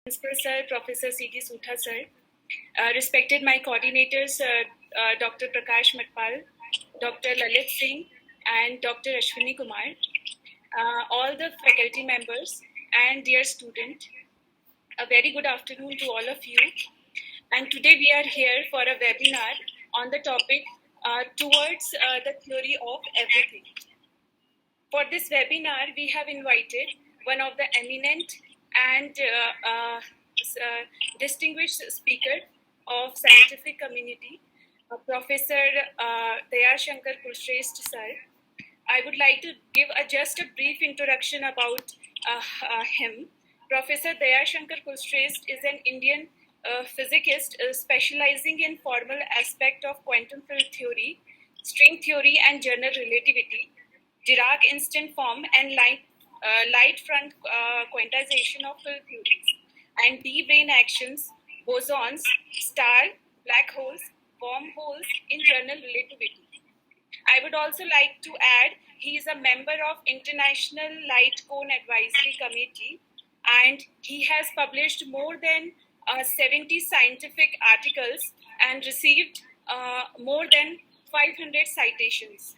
Principal Sir, Professor C.T. Sutha Sir, respected my coordinators, Dr. Prakash Matpal, Dr. Lalit Singh, and Dr. Ashwini Kumar, all the faculty members, and dear student, a very good afternoon to all of you. And today we are here for a webinar on the topic towards the theory of everything. For this webinar, we have invited one of the eminent and distinguished speaker of scientific community, Professor Dayashankar Kulshrestha Sir. I would like to give just a brief introduction about him. Professor Dayashankar Kulshrestha is an Indian physicist specializing in formal aspect of quantum field theory, string theory and general relativity, Dirac instant form and light front quantization of field theories, and D-brane actions, bosons, star, black holes, wormholes in general relativity. I would also like to add he is a member of International Light Cone Advisory Committee, and he has published more than 70 scientific articles and received more than 500 citations.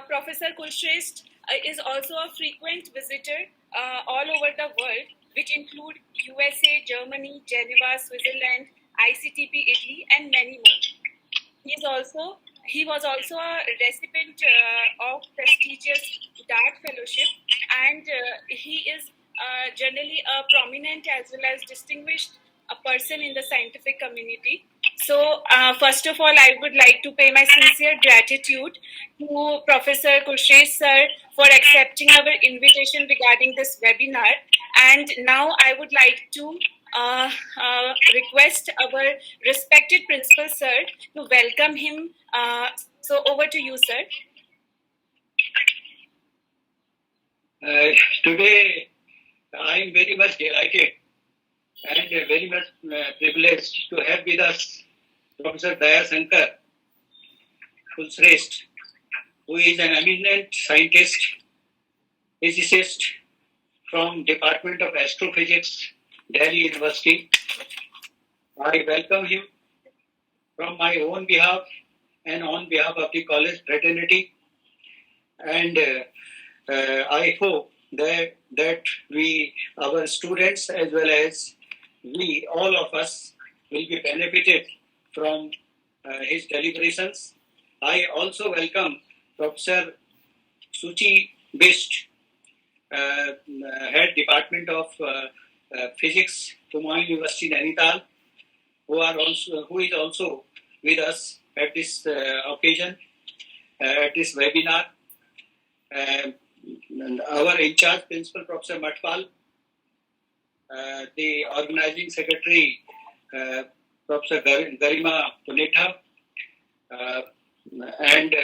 Professor Kulshrestha is also a frequent visitor all over the world, which include USA, Germany, Geneva, Switzerland, ICTP, Italy, and many more. He was also a recipient of prestigious DART fellowship, and he is generally a prominent as well as distinguished person in the scientific community. So, first of all, I would like to pay my sincere gratitude to Professor Kulshrestha Sir for accepting our invitation regarding this webinar. And now I would like to request our respected Principal Sir to welcome him. So, over to you, sir. Today, I am very much delighted and very much privileged to have with us Professor Dayashankar Kulshrestha, who is an eminent scientist, physicist from Department of Astrophysics, Delhi University. I welcome him from my own behalf and on behalf of the college fraternity, and I hope that our students as well as we, all of us, will be benefited from his deliberations. I also welcome Professor Suchi Bist, Head Department of Physics, Kumail University, Nainital, who is also with us at this occasion, at this webinar. Our in-charge principal, Professor Matpal, the organizing secretary, Professor Garima Punetha, and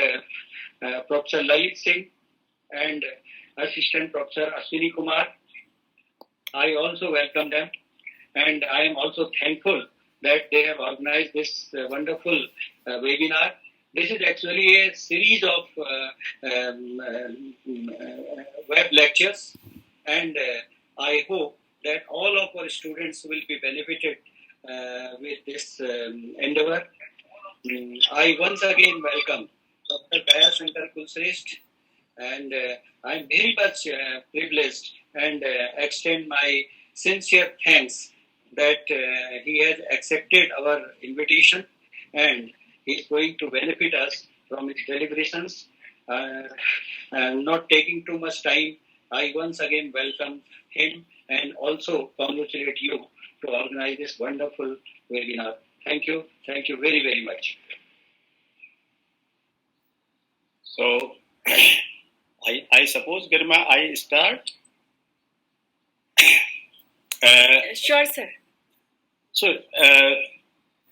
Professor Lalit Singh, and Assistant Professor Ashwini Kumar. I also welcome them, and I am also thankful that they have organized this wonderful webinar. This is actually a series of web lectures, and I hope that all of our students will be benefited with this endeavor. I once again welcome Dr. Dayashankar Kulshrestha, and I am very much privileged and extend my sincere thanks that he has accepted our invitation and he is going to benefit us from his deliberations. Not taking too much time, I once again welcome him and also congratulate you to organize this wonderful webinar. Thank you very, very much. So, I suppose, Garima, I start? Sure, sir. So,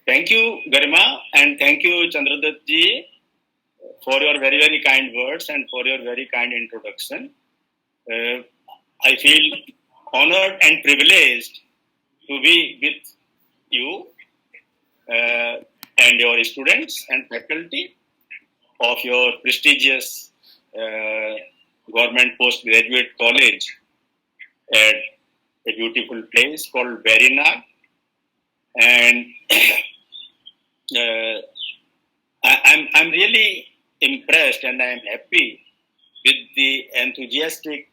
thank you, Garima, and thank you, Chandradat ji, for your very, very kind words and for your very kind introduction. I feel honored and privileged to be with you and your students and faculty of your prestigious government postgraduate college at a beautiful place called Berinag. And I'm really impressed and I'm happy with the enthusiastic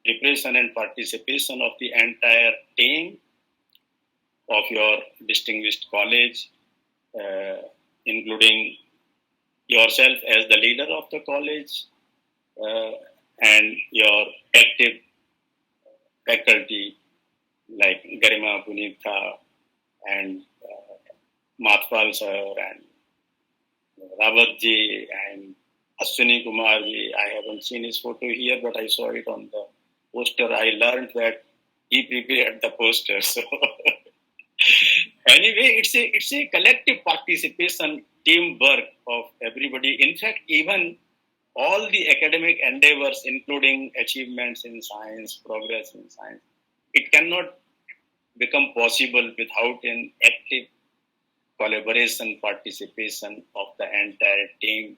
preparation and participation of the entire team of your distinguished college, including yourself as the leader of the college and your active faculty like Garima Punitha and Matpal sir and Rawatji and Ashwini Kumarji. I haven't seen his photo here, but I saw it on the poster. I learned that he prepared the poster. So anyway, it's a collective participation, teamwork of everybody. In fact, even all the academic endeavors, including achievements in science, progress in science, it cannot become possible without an active collaboration, participation of the entire team.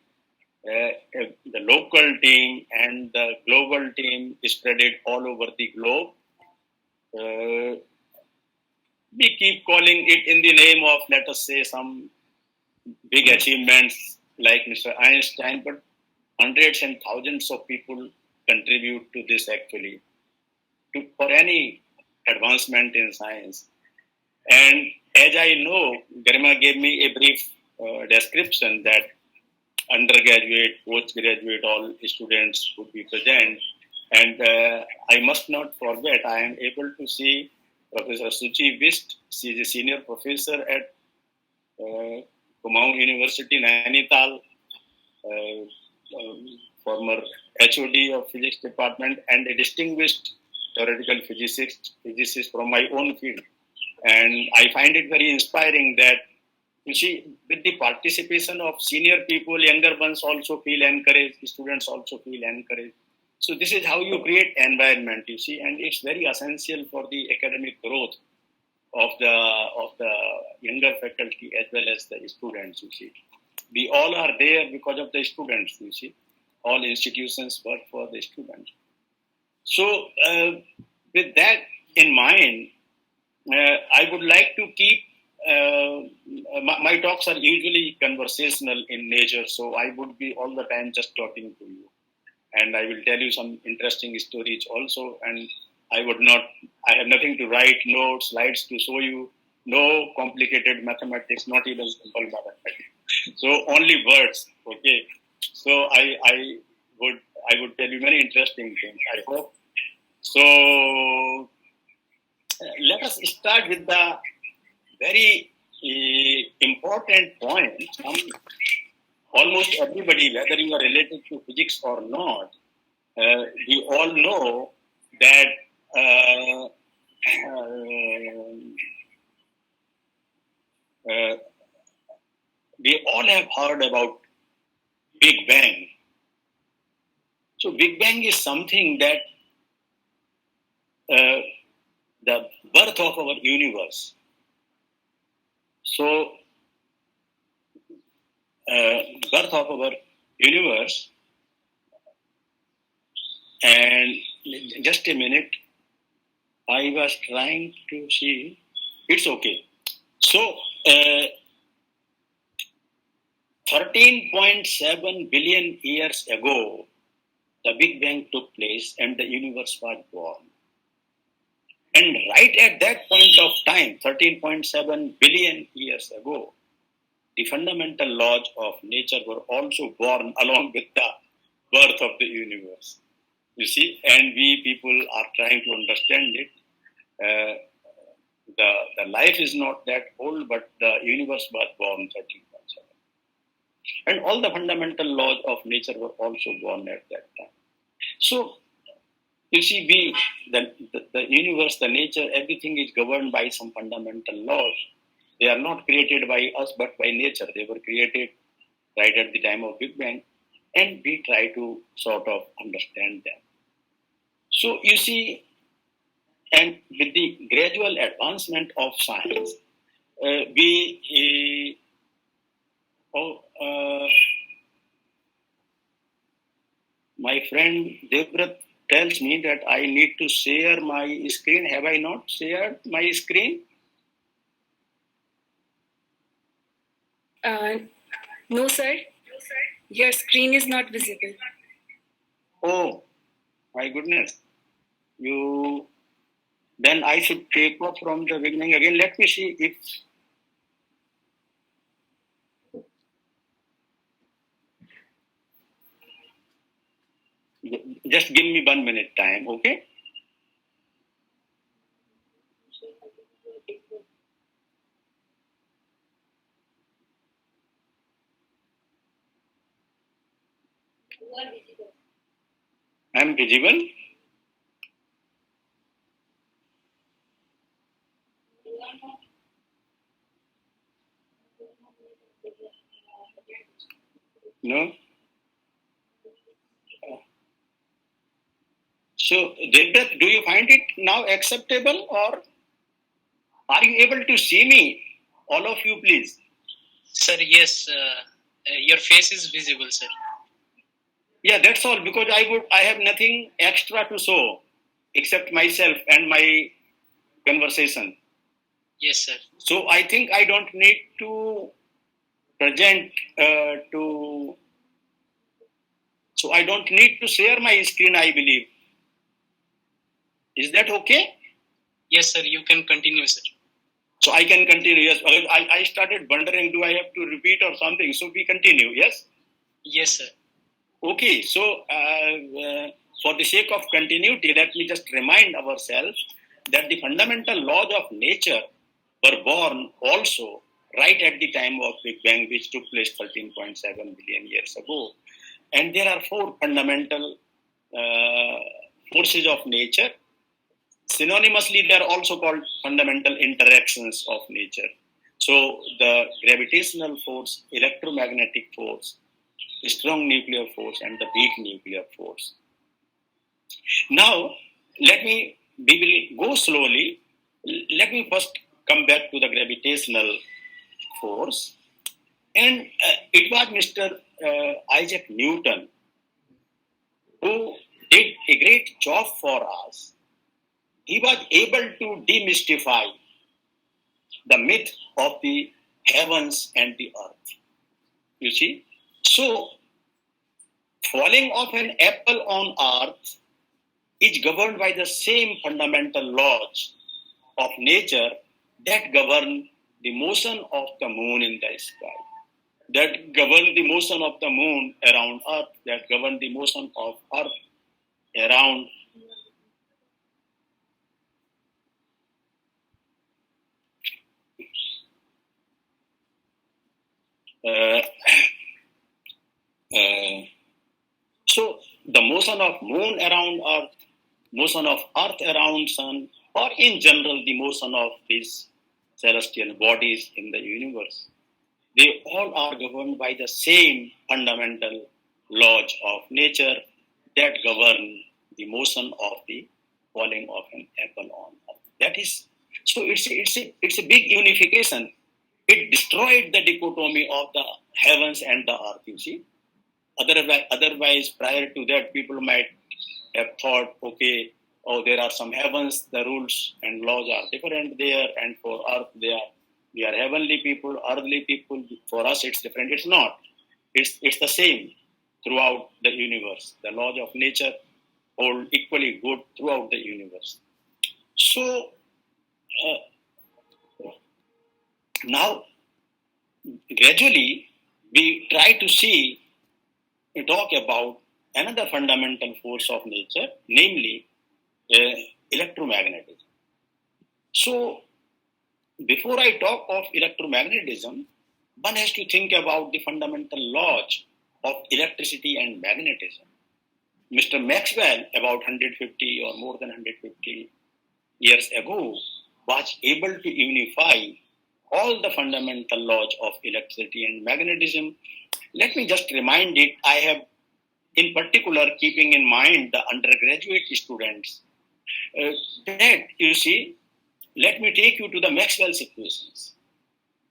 The local team and the global team is spread all over the globe. We keep calling it in the name of, let us say, some big achievements like Mr. Einstein, but hundreds and thousands of people contribute to this actually, for any advancement in science. And as I know, Garima gave me a brief description that undergraduate, postgraduate, all students would be present. And I must not forget, I am able to see Professor Suchi Vist. She is a senior professor at Kumaon University, Nainital, former HOD of physics department, and a distinguished theoretical physicist from my own field. And I find it very inspiring that, you see, with the participation of senior people, younger ones also feel encouraged, students also feel encouraged. So this is how you create environment, you see, and it's very essential for the academic growth of the younger faculty as well as the students, you see. We all are there because of the students, you see. All institutions work for the students. So with that in mind, I would like to keep, my talks are usually conversational in nature, so I would be all the time just talking to you. And I will tell you some interesting stories also, and I have nothing to write, notes, slides to show you, no complicated mathematics, not even simple mathematics. So only words, okay? So I would tell you many interesting things, I hope. So let us start with the very important point. Almost everybody, whether you are related to physics or not, we all know that we all have heard about Big Bang. So Big Bang is something that the birth of our universe. So birth of our universe, and just a minute, I was trying to see, it's okay. So 13.7 billion years ago, the Big Bang took place and the universe was born. And right at that point of time, 13.7 billion years ago, the fundamental laws of nature were also born along with the birth of the universe. You see, and we people are trying to understand it. The life is not that old, but the universe was born 13.7. And all the fundamental laws of nature were also born at that time. So, you see, the universe, the nature, everything is governed by some fundamental laws. They are not created by us, but by nature. They were created right at the time of Big Bang, and we try to sort of understand them. So, you see, and with the gradual advancement of science, my friend Devrat tells me that I need to share my screen. Have I not shared my screen? No, sir. Your screen is not visible. Oh, my goodness. Then I should take off from the beginning again. Let me see if just give me 1 minute time, okay? I'm visible. No. So, Devdutt, do you find it now acceptable, or are you able to see me? All of you, please. Sir, yes, your face is visible, sir. Yeah, that's all, because I have nothing extra to show except myself and my conversation. Yes, sir. So I think I don't need to present so I don't need to share my screen, I believe. Is that okay? Yes, sir, you can continue, sir. So I can continue, yes. I started wondering, do I have to repeat or something? So we continue, yes? Yes, sir. Okay, so for the sake of continuity, let me just remind ourselves that the fundamental laws of nature were born also right at the time of Big Bang, which took place 13.7 billion years ago. And there are four fundamental forces of nature. Synonymously, they are also called fundamental interactions of nature. So the gravitational force, electromagnetic force, strong nuclear force, and the weak nuclear force. Now, we will go slowly. Let me first come back to the gravitational force. And it was Mr. Isaac Newton who did a great job for us. He was able to demystify the myth of the heavens and the earth. You see? So, falling of an apple on earth is governed by the same fundamental laws of nature that govern the motion of the moon in the sky, that govern the motion of the moon around earth, that govern the motion of earth around so the motion of moon around earth, motion of earth around sun, or in general the motion of these celestial bodies in the universe, they all are governed by the same fundamental laws of nature that govern the motion of the falling of an apple on earth. That is, so it's a big unification. It destroyed the dichotomy of the heavens and the earth, you see. Otherwise, prior to that, people might have thought, okay, there are some heavens, the rules and laws are different there, and for earth, we are heavenly people, earthly people. For us, it's different. It's not. It's the same throughout the universe. The laws of nature hold equally good throughout the universe. So, now, gradually, we try to talk about another fundamental force of nature, namely electromagnetism. So, before I talk of electromagnetism, one has to think about the fundamental laws of electricity and magnetism. Mr. Maxwell, about 150 or more than 150 years ago, was able to unify all the fundamental laws of electricity and magnetism. Let me just remind it, I have in particular keeping in mind the undergraduate students, that you see, let me take you to the Maxwell's equations.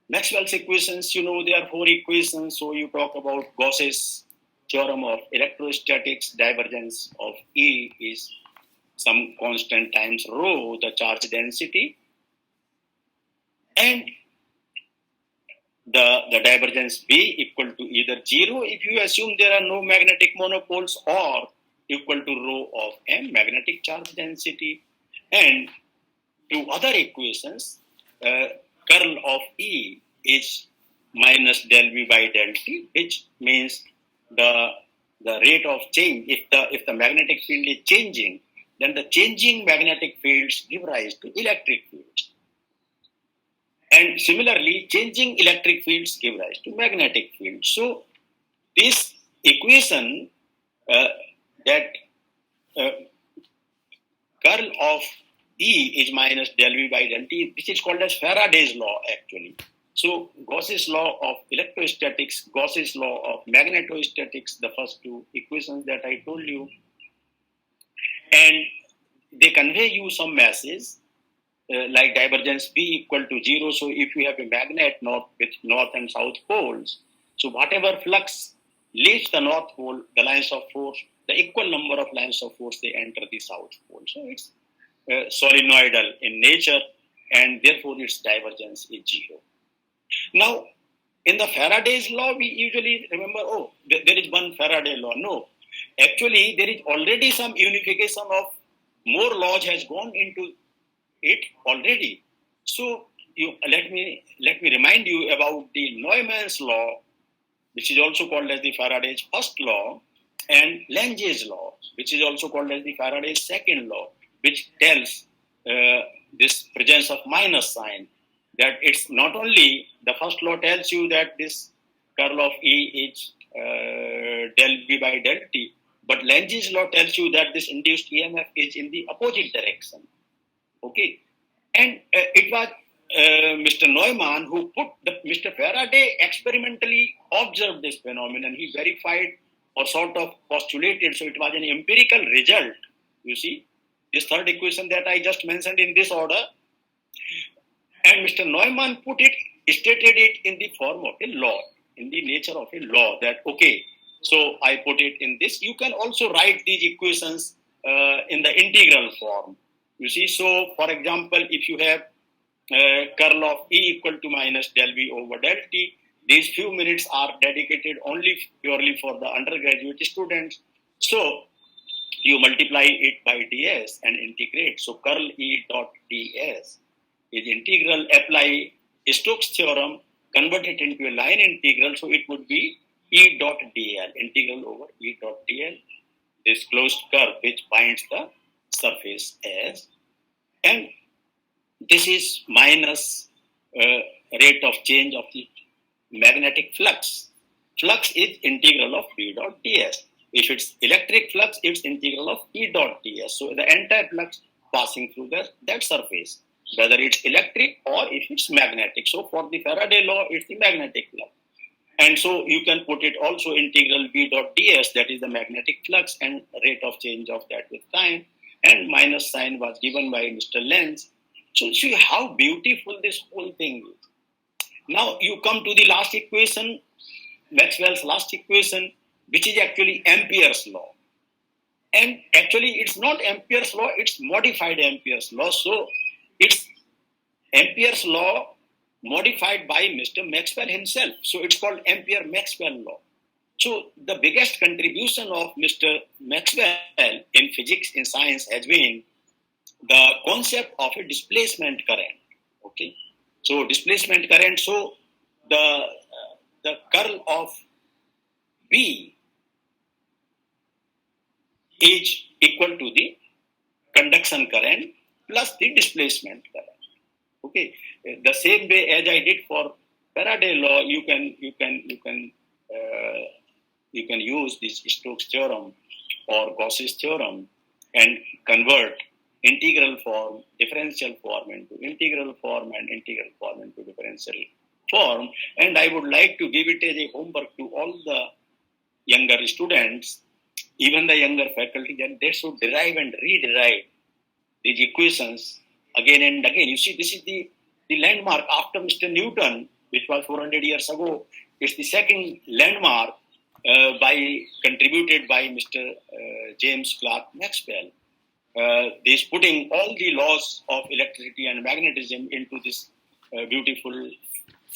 Maxwell's equations, there are four equations, so you talk about Gauss's theorem of electrostatics, divergence of E is some constant times rho, the charge density, and the divergence B equal to either 0 if you assume there are no magnetic monopoles, or equal to rho of M, magnetic charge density. And two other equations, curl of E is minus del V by del T, which means the rate of change, if the magnetic field is changing, then the changing magnetic fields give rise to electric fields. And similarly, changing electric fields give rise to magnetic fields. So this equation that curl of E is minus del V by del T, which is called as Faraday's law actually. So Gauss's law of electrostatics, Gauss's law of magnetostatics, the first two equations that I told you, and they convey you some message like divergence B equal to 0. So if you have a magnet with north and south poles, so whatever flux leaves the north pole, the lines of force, the equal number of lines of force, they enter the south pole. So it's solenoidal in nature, and therefore its divergence is 0. Now, in the Faraday's law, we usually remember, there is one Faraday law. No, actually, there is already some unification of more laws has gone into it already. So let me remind you about the Neumann's law, which is also called as the Faraday's first law, and Lenge's law, which is also called as the Faraday's second law, which tells this presence of minus sign, that it's not only, the first law tells you that this curl of E is del V by del T, but Lenge's law tells you that this induced EMF is in the opposite direction. Okay, and it was Mr. Neumann who Mr. Faraday experimentally observed this phenomenon. He verified or sort of postulated, so it was an empirical result. You see, this third equation that I just mentioned in this order, and Mr. Neumann stated it in the form of a law, in the nature of a law, that okay, so I put it in this. You can also write these equations in the integral form. You see, so for example, if you have curl of E equal to minus del V over del T, these few minutes are dedicated purely for the undergraduate students. So you multiply it by ds and integrate. So curl E dot ds is integral. Apply Stokes theorem, convert it into a line integral. So it would be E dot dl, integral over E dot dl, this closed curve which binds the surface as, and this is minus rate of change of the magnetic flux. Flux is integral of B dot ds. If it's electric flux, it's integral of E dot ds. So the entire flux passing through that surface, whether it's electric or if it's magnetic. So for the Faraday law, it's the magnetic flux. And so you can put it also integral B dot ds, that is the magnetic flux and rate of change of that with time. And minus sign was given by Mr. Lenz. So see how beautiful this whole thing is. Now you come to the last equation, Maxwell's last equation, which is actually Ampere's law. And actually it's not Ampere's law, it's modified Ampere's law. So it's Ampere's law modified by Mr. Maxwell himself. So it's called Ampere-Maxwell law. So the biggest contribution of Mr. Maxwell in physics, in science, has been the concept of a displacement current. Okay, so displacement current. So the curl of B is equal to the conduction current plus the displacement current. Okay, the same way as I did for Faraday law, you can use this Stokes theorem or Gauss's theorem and convert integral form, differential form into integral form, and integral form into differential form. And I would like to give it as a homework to all the younger students, even the younger faculty, that they should derive and rederive these equations again and again. You see, this is the landmark after Mr. Newton, which was 400 years ago. It's the second landmark contributed by Mr. James Clerk Maxwell. This putting all the laws of electricity and magnetism into this beautiful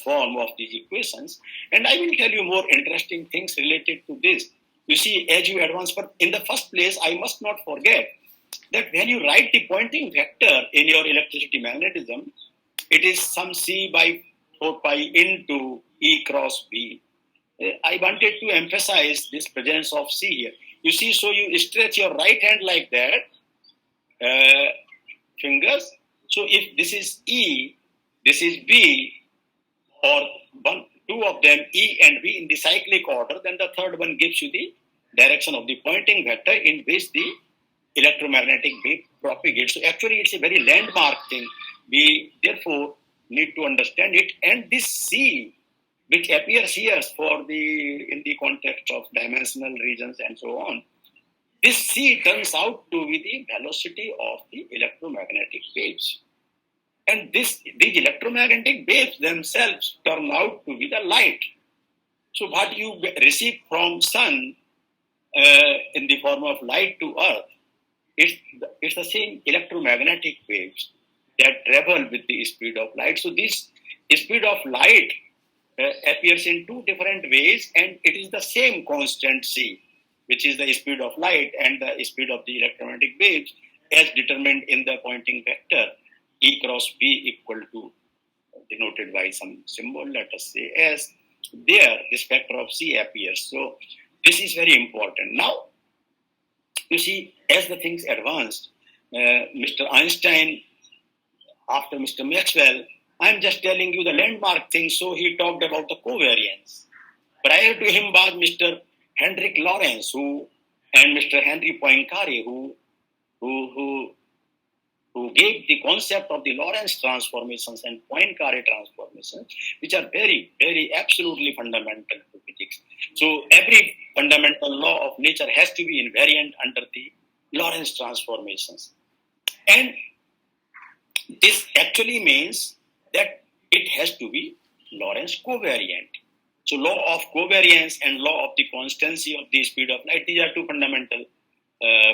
form of these equations. And I will tell you more interesting things related to this. You see, as you advance, but in the first place, I must not forget that when you write the Poynting vector in your electricity magnetism, it is some C by 4 pi into E cross B. I wanted to emphasize this presence of C here. You see, so you stretch your right hand like that, fingers. So if this is E, this is B, or two of them, E and B, in the cyclic order, then the third one gives you the direction of the Poynting vector in which the electromagnetic wave propagates. So actually, it's a very landmark thing. We therefore need to understand it. And this C, which appears here in the context of dimensional regions and so on, this C turns out to be the velocity of the electromagnetic waves. And these electromagnetic waves themselves turn out to be the light. So what you receive from sun in the form of light to earth, it's the same electromagnetic waves that travel with the speed of light. So this speed of light appears in two different ways, and it is the same constant C, which is the speed of light and the speed of the electromagnetic waves as determined in the Poynting vector E cross B equal to, denoted by some symbol, let us say, as there this factor of C appears. So this is very important. Now, you see, as the things advanced, Mr. Einstein, after Mr. Maxwell, I'm just telling you the landmark thing. So he talked about the covariance. Prior to him was Mr. Hendrik Lorentz, and Mr. Henry Poincaré, who gave the concept of the Lorentz transformations and Poincaré transformations, which are very, very absolutely fundamental to physics. So every fundamental law of nature has to be invariant under the Lorentz transformations. And this actually means that it has to be Lorentz covariant. So law of covariance and law of the constancy of the speed of light, these are two fundamental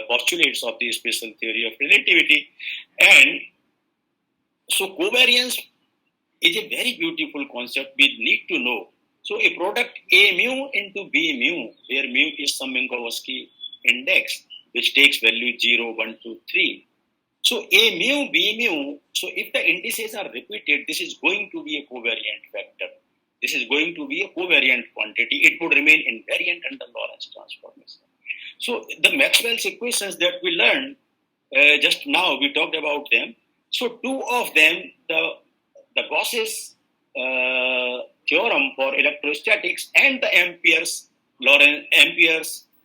postulates of the special theory of relativity. And so covariance is a very beautiful concept we need to know. So a product A mu into B mu, where mu is some Minkowski index, which takes value 0, 1, 2, 3. So A mu, B mu, so if the indices are repeated, this is going to be a covariant vector. This is going to be a covariant quantity. It would remain invariant under Lorentz transformation. So the Maxwell's equations that we learned just now, we talked about them. So two of them, the Gauss's theorem for electrostatics and the Ampere's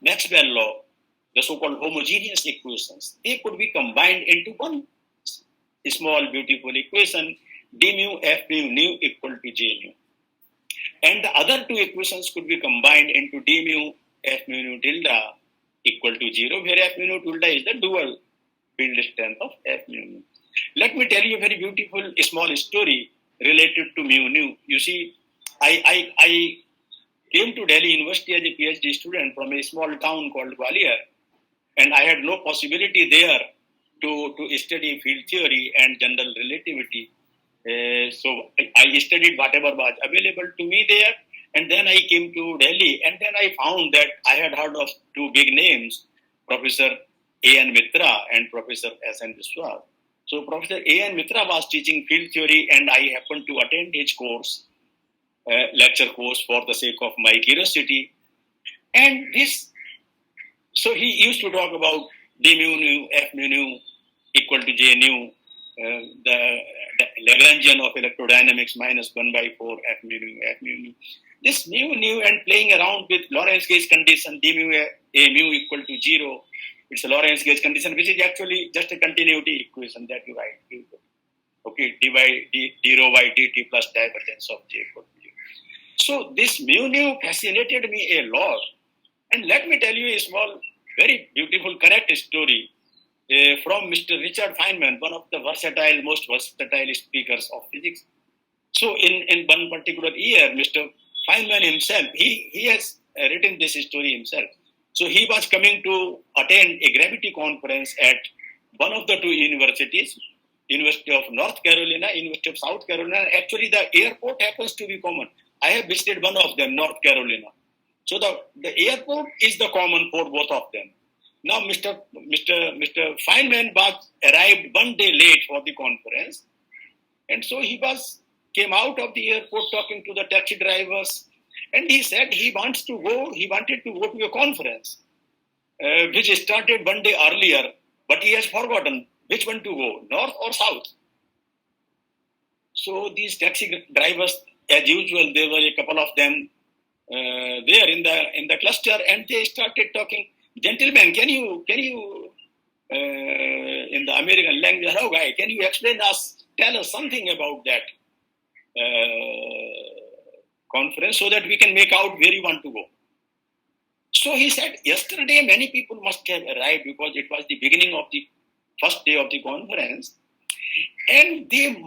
Maxwell law, the so-called homogeneous equations, they could be combined into one small beautiful equation, d mu f mu nu equal to j nu. And the other two equations could be combined into d mu f mu nu tilde equal to 0, where f mu nu tilde is the dual field strength of f mu nu. Let me tell you a very beautiful small story related to mu nu. You see, I came to Delhi University as a PhD student from a small town called Gwalior, and I had no possibility there to study field theory and general relativity. So I studied whatever was available to me there, and then I came to Delhi, and then I found that I had heard of two big names, Professor A.N. Mitra and Professor S.N. Biswas. So Professor A.N. Mitra was teaching field theory, and I happened to attend his course, lecture course, for the sake of my curiosity. And so he used to talk about d mu nu, f mu nu equal to j nu, the Lagrangian of electrodynamics minus 1 by 4 f mu nu, f mu nu. This mu nu and playing around with Lorentz gauge condition, d mu a mu equal to 0. It's a Lorentz gauge condition, which is actually just a continuity equation that you write. Okay, d rho by dt plus divergence of j equal to 0. So this mu nu fascinated me a lot. And let me tell you a small, very beautiful, correct story from Mr. Richard Feynman, one of the most versatile speakers of physics. So in one particular year, Mr. Feynman himself, he has written this story himself. So he was coming to attend a gravity conference at one of the two universities, University of North Carolina, University of South Carolina. Actually, the airport happens to be common. I have visited one of them, North Carolina. So the airport is the common for both of them. Now, Mr. Feynman was arrived one day late for the conference, and so he came out of the airport talking to the taxi drivers, and he said he wanted to go to a conference, which started one day earlier, but he has forgotten which one to go, north or south. So these taxi drivers, as usual, there were a couple of them there in the cluster, and they started talking. Gentlemen, can you in the American language, hello guy, can you tell us something about that conference so that we can make out where you want to go? So he said, yesterday many people must have arrived because it was the beginning of the first day of the conference, and they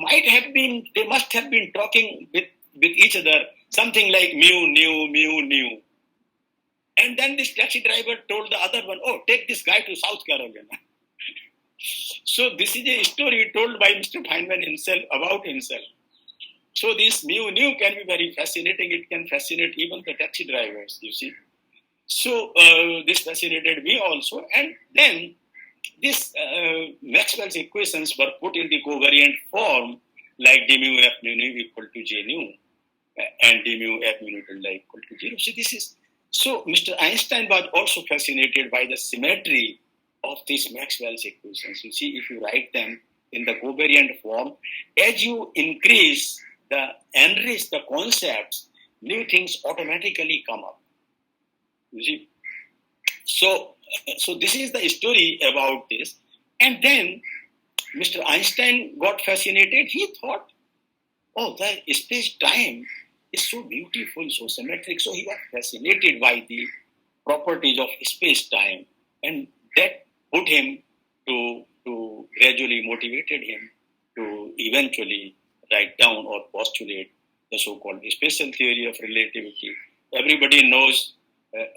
must have been talking with each other something like new. And then this taxi driver told the other one, oh, take this guy to South Carolina. So this is a story told by Mr. Feynman himself about himself. So this new can be very fascinating. It can fascinate even the taxi drivers, you see. So this fascinated me also. And then this Maxwell's equations were put in the covariant form, like d mu f mu nu equal to j nu and d mu f mu nu equal to 0. So Mr. Einstein was also fascinated by the symmetry of these Maxwell's equations. You see, if you write them in the covariant form, as you enrich the concepts, new things automatically come up. You see, so this is the story about this. And then Mr. Einstein got fascinated. He thought, oh, the space-time is so beautiful, so symmetric. So he was fascinated by the properties of space-time, and that put him to gradually motivated him to eventually write down or postulate the so-called special theory of relativity. Everybody knows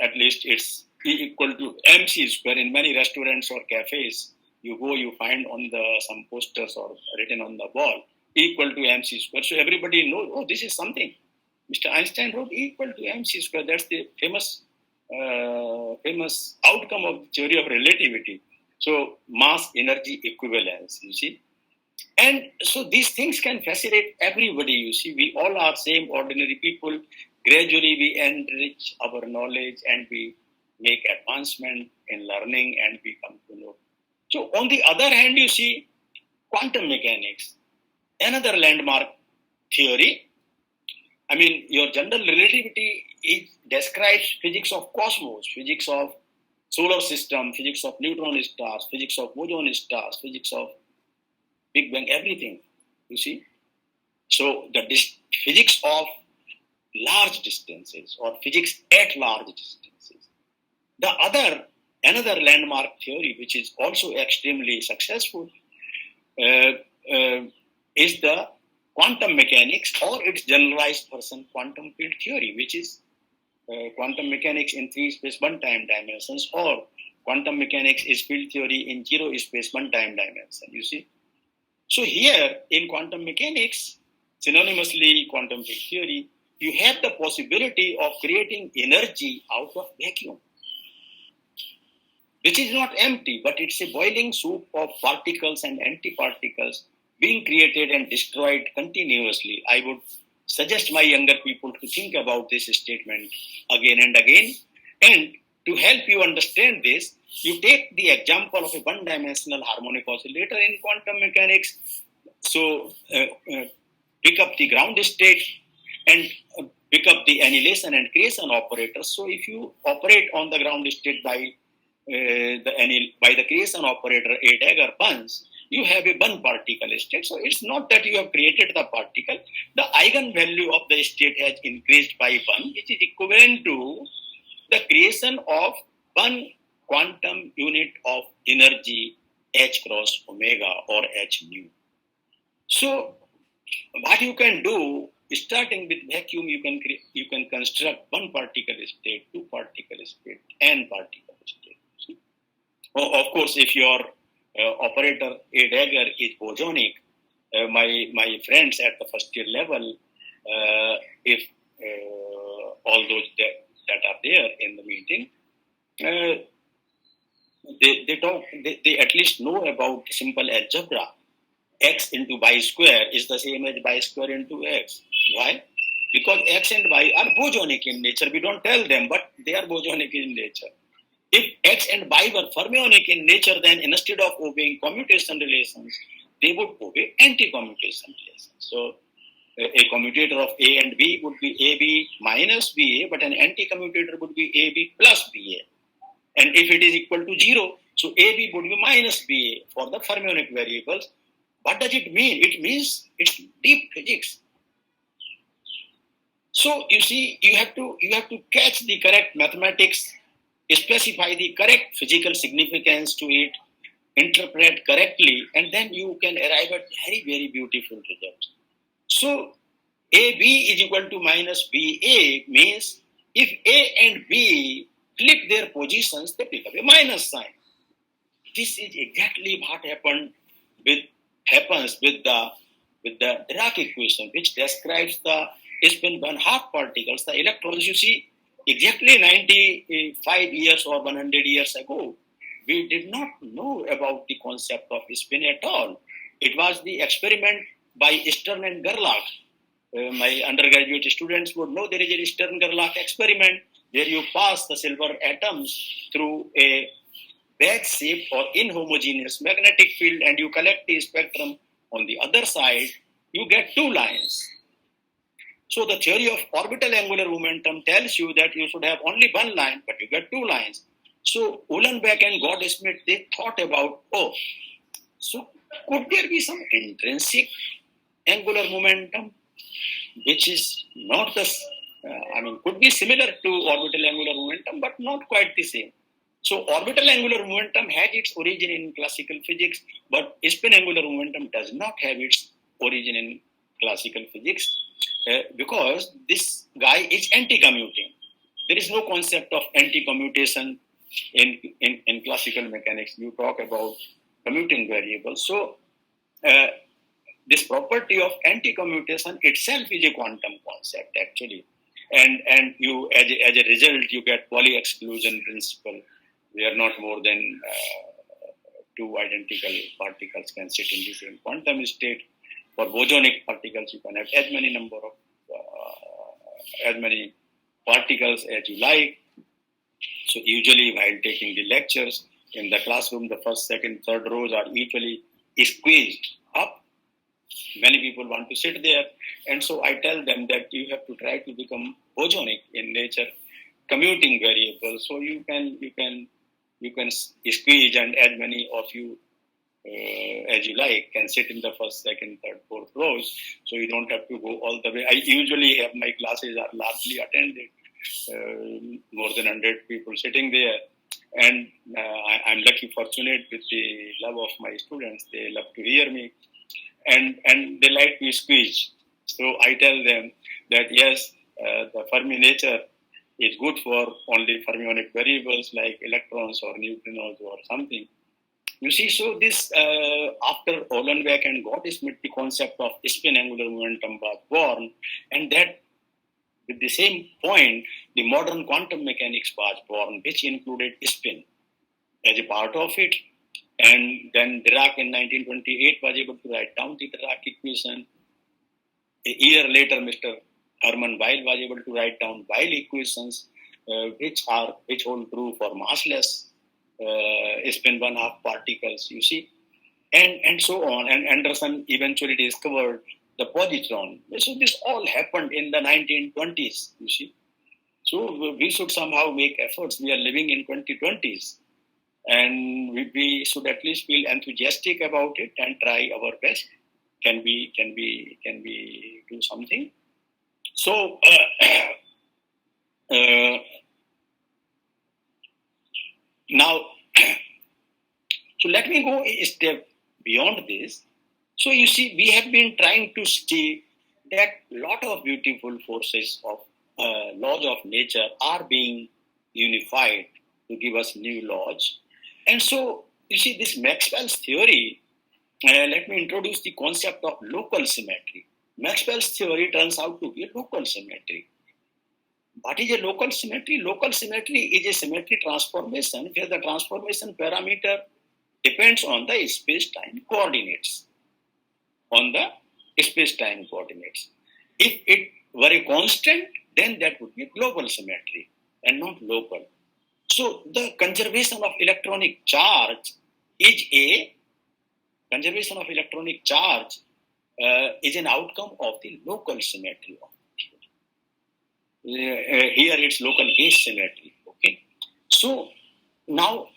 at least it's E equal to mc square. In many restaurants or cafes, you go, you find on some posters or written on the wall, equal to mc square. So everybody knows, oh, this is something. Mr. Einstein wrote equal to mc square. That's the famous outcome of the theory of relativity. So mass energy equivalence, you see. And so these things can fascinate everybody, you see. We all are same ordinary people. Gradually we enrich our knowledge and we make advancement in learning and we come to know. So on the other hand, you see, quantum mechanics, another landmark theory. I mean, your general relativity describes physics of cosmos, physics of solar system, physics of neutron stars, physics of boson stars, physics of Big Bang, everything, you see. So the physics of large distances or physics at large distances. Another landmark theory, which is also extremely successful, is the quantum mechanics or its generalized person quantum field theory, which is quantum mechanics in 3 space 1 time dimensions, or quantum mechanics is field theory in 0 space 1 time dimension, you see. So here in quantum mechanics, synonymously quantum field theory, you have the possibility of creating energy out of vacuum, which is not empty, but it's a boiling soup of particles and antiparticles being created and destroyed continuously. I would suggest my younger people to think about this statement again and again. And to help you understand this, you take the example of a one-dimensional harmonic oscillator in quantum mechanics. So pick up the ground state and pick up the annihilation and creation operators. So if you operate on the ground state by the creation operator a dagger punch, you have a one particle state. So it's not that you have created the particle. The eigenvalue of the state has increased by 1, which is equivalent to the creation of one quantum unit of energy h cross omega or h nu. So what you can do starting with vacuum, you can construct one particle state, two particle state, n particle state. See? Oh, of course, if your operator A dagger is bosonic, my friends at the first year level, if all those that are there in the meeting, they at least know about simple algebra. X into y square is the same as y square into x. Why? Because x and y are bosonic in nature. We don't tell them, but they are bosonic in nature. If x and y were fermionic in nature, then instead of obeying commutation relations, they would obey anti-commutation relations. So a commutator of A and B would be AB minus BA, but an anti-commutator would be AB plus BA. And if it is equal to 0, so AB would be minus BA for the fermionic variables. What does it mean? It means it's deep physics. So you see, you have to catch the correct mathematics, specify the correct physical significance to it, interpret correctly, and then you can arrive at very, very beautiful results. So AB is equal to minus BA means if A and B flip their positions, they pick up a minus sign. This is exactly what happens with the Dirac equation, which describes the spin one-half particles, the electrons. You see, exactly 95 years or 100 years ago, we did not know about the concept of spin at all. It was the experiment by Stern and Gerlach. My undergraduate students would know there is a Stern-Gerlach experiment where you pass the silver atoms through a bag-shaped or inhomogeneous magnetic field and you collect the spectrum on the other side, you get two lines. So the theory of orbital angular momentum tells you that you should have only one line, but you get two lines. So Uhlenbeck and Gaudsmit, they thought about, so could there be some intrinsic angular momentum, which is not the, could be similar to orbital angular momentum, but not quite the same. So orbital angular momentum had its origin in classical physics, but spin angular momentum does not have its origin in classical physics because this guy is anti-commuting. There is no concept of anti-commutation in classical mechanics. You talk about commuting variables. So this property of anti-commutation itself is a quantum concept actually. And you, as a result, you get Pauli exclusion principle, where not more than two identical particles can sit in the same quantum state. For bosonic particles, you can have as many particles as you like. So usually while taking the lectures in the classroom, the first, second, third rows are usually squeezed up. Many people want to sit there. And so I tell them that you have to try to become bosonic in nature, commuting variables. So you can squeeze, and as many of you as you like can sit in the first, second, third, fourth rows. So you don't have to go all the way. I usually have my classes are largely attended, more than 100 people sitting there. And I'm lucky, fortunate with the love of my students. They love to hear me and they like to squeeze. So I tell them that yes, the Fermi nature is good for only fermionic variables like electrons or neutrinos or something. You see, so this, after Uhlenbeck and Gaudsmit, the concept of spin angular momentum was born, and that with the same point, the modern quantum mechanics was born, which included spin as a part of it. And then Dirac in 1928 was able to write down the Dirac equation. A year later, Mr. Hermann Weyl was able to write down Weyl equations, which hold true for massless spin one-half particles, you see, and so on. And Anderson eventually discovered the positron. So this all happened in the 1920s, you see. So we should somehow make efforts. We are living in 2020s, and we should at least feel enthusiastic about it and try our best. Can we do something? So now, so let me go a step beyond this. So you see, we have been trying to see that lot of beautiful forces of laws of nature are being unified to give us new laws. And so, you see, this Maxwell's theory, let me introduce the concept of local symmetry. Maxwell's theory turns out to be a local symmetry. What is a local symmetry? Local symmetry is a symmetry transformation where the transformation parameter depends on the space-time coordinates. On the space-time coordinates. If it were a constant, then that would be a global symmetry and not local. So the conservation of electronic charge is an outcome of the local symmetry of the theory. Here it's local base symmetry. Okay. So now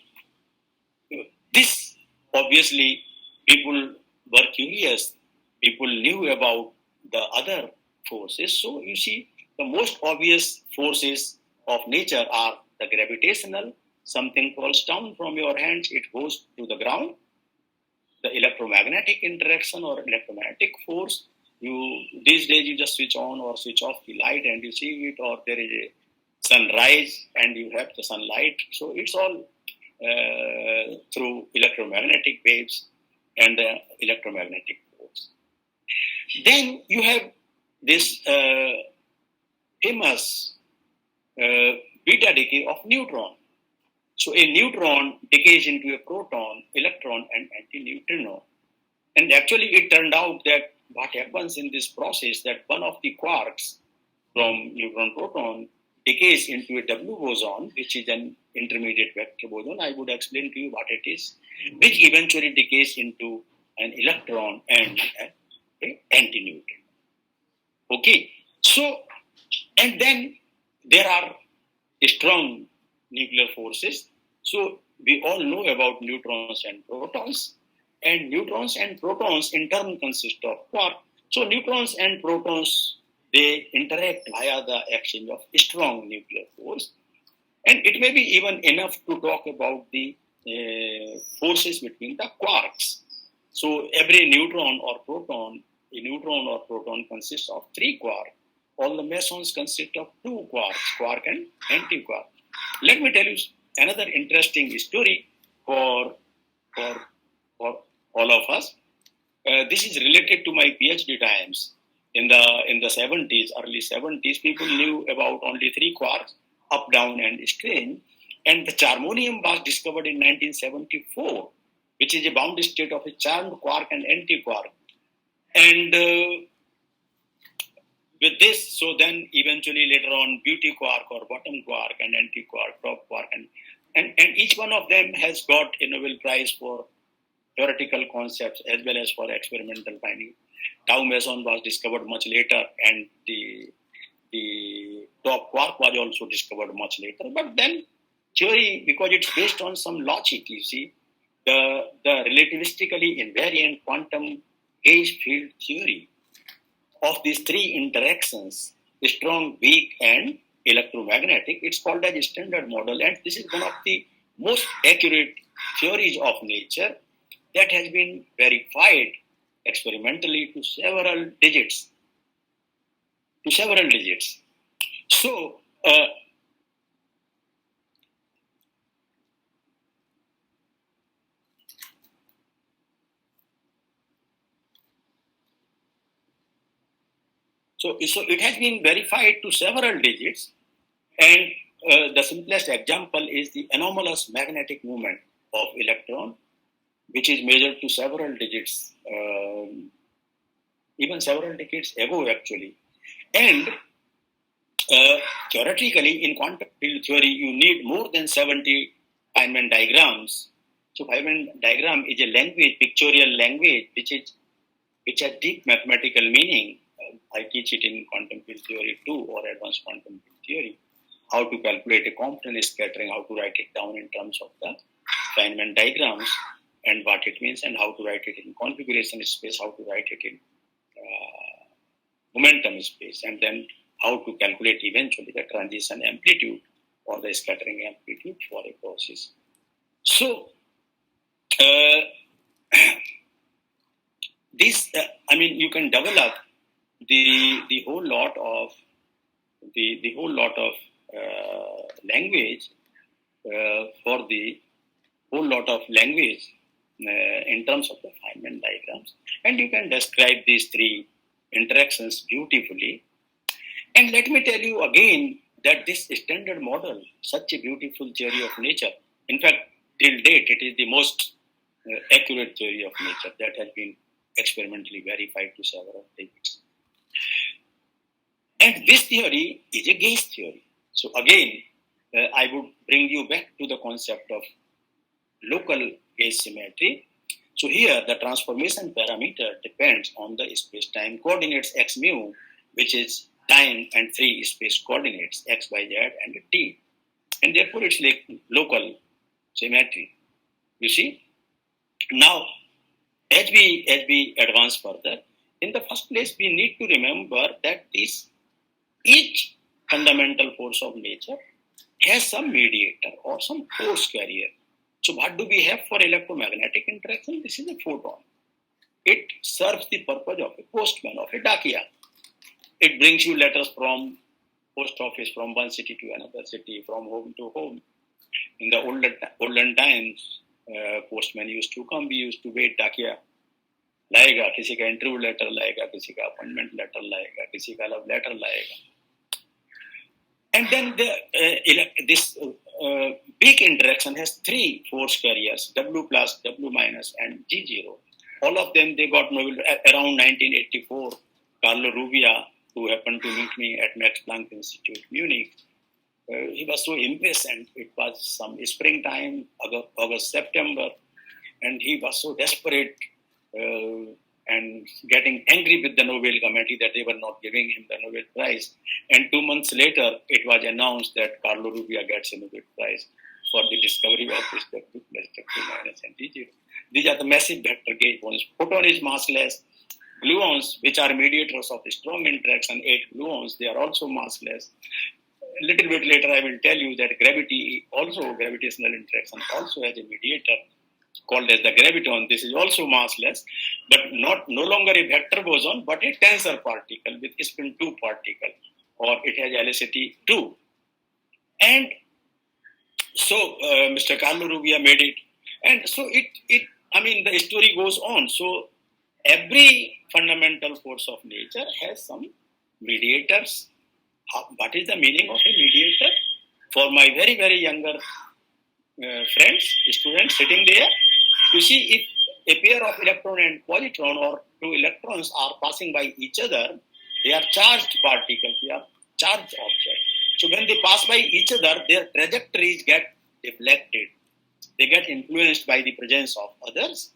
this obviously people were curious. People knew about the other forces. So you see, the most obvious forces of nature are the gravitational. Something falls down from your hands, it goes to the ground. The electromagnetic interaction or electromagnetic force, these days you just switch on or switch off the light and you see it, or there is a sunrise and you have the sunlight. So it's all through electromagnetic waves and the electromagnetic force. Then you have this famous beta decay of neutron. So a neutron decays into a proton, electron, and antineutrino. And actually it turned out that what happens in this process, that one of the quarks from neutron-proton decays into a W boson, which is an intermediate vector boson. I would explain to you what it is, which eventually decays into an electron and an antineutrino. Okay, so, and then there are strong nuclear forces. So we all know about neutrons and protons, and neutrons and protons in turn consist of quark. So neutrons and protons, they interact via the exchange of strong nuclear force. And it may be even enough to talk about the forces between the quarks. So every neutron or proton, a neutron or proton consists of 3 quarks. All the mesons consist of 2 quarks, quark and antiquark. Let me tell you another interesting story for all of us. This is related to my PhD times. In the 70s, early 70s, people knew about only 3 quarks, up, down, and strain. And the charmonium was discovered in 1974, which is a bound state of a charmed quark and antiquark. And with this, so then eventually later on, beauty quark or bottom quark and antiquark, top quark, and each one of them has got a Nobel Prize for theoretical concepts as well as for experimental finding. Tau meson was discovered much later, and the top quark was also discovered much later. But then theory, because it's based on some logic, you see, the relativistically invariant quantum gauge field theory of these 3 interactions, strong, weak, and electromagnetic, it's called as a standard model, and this is one of the most accurate theories of nature that has been verified experimentally to several digits. So, So it has been verified to several digits, and the simplest example is the anomalous magnetic moment of electron, which is measured to several digits, even several decades ago actually. And theoretically, in quantum field theory, you need more than 70 Feynman diagrams. So Feynman diagram is a language, pictorial language, which has deep mathematical meaning. I teach it in quantum field theory 2 or advanced quantum field theory, how to calculate a Compton scattering, how to write it down in terms of the Feynman diagrams and what it means, and how to write it in configuration space, how to write it in momentum space, and then how to calculate eventually the transition amplitude or the scattering amplitude for a process. So, this, you can develop the whole lot of language for the whole lot of language in terms of the Feynman diagrams, and you can describe these three interactions beautifully. And let me tell you again that this standard model, such a beautiful theory of nature, in fact, till date, it is the most accurate theory of nature that has been experimentally verified to several decades. And this theory is a gauge theory. So again, I would bring you back to the concept of local gauge symmetry. So here, the transformation parameter depends on the space-time coordinates x mu, which is time and three space coordinates x, y, z, and t. And therefore, it's like local symmetry. You see? Now, as we advance further, in the first place, we need to remember that each fundamental force of nature has some mediator or some force carrier. So what do we have for electromagnetic interaction? This is a photon. It serves the purpose of a postman, of a dakia. It brings you letters from post office, from one city to another city, from home to home. In the olden times, postman used to come. We used to wait, dakia लाएगा, किसी का interview letter लाएगा, किसी का appointment letter लाएगा, किसी का love letter लाएगा. And then this big interaction has three force carriers, W plus, W minus, and G0. All of them, they got Nobel around 1984. Carlo Rubbia, who happened to meet me at Max Planck Institute, Munich, he was so impatient. It was some springtime, August, September, and he was so desperate and getting angry with the Nobel Committee that they were not giving him the Nobel Prize. And 2 months later, it was announced that Carlo Rubbia gets a Nobel Prize for the discovery of this W plus, W minus, and G0. These are the massive vector gauge bonds. Photon is massless. Gluons, which are mediators of strong interaction, 8 gluons, they are also massless. A little bit later, I will tell you that gravitational interaction also has a mediator called as the graviton. This is also massless, but no longer a vector boson, but a tensor particle with spin 2 particle, or it has helicity 2. And so Mr. Carlo Rubbia made it. And so the story goes on. So every fundamental force of nature has some mediators. What is the meaning of a mediator? For my very, very younger friends, students sitting there, you see, if a pair of electron and positron or two electrons are passing by each other, they are charged particles, they are charged objects. So when they pass by each other, their trajectories get deflected. They get influenced by the presence of others.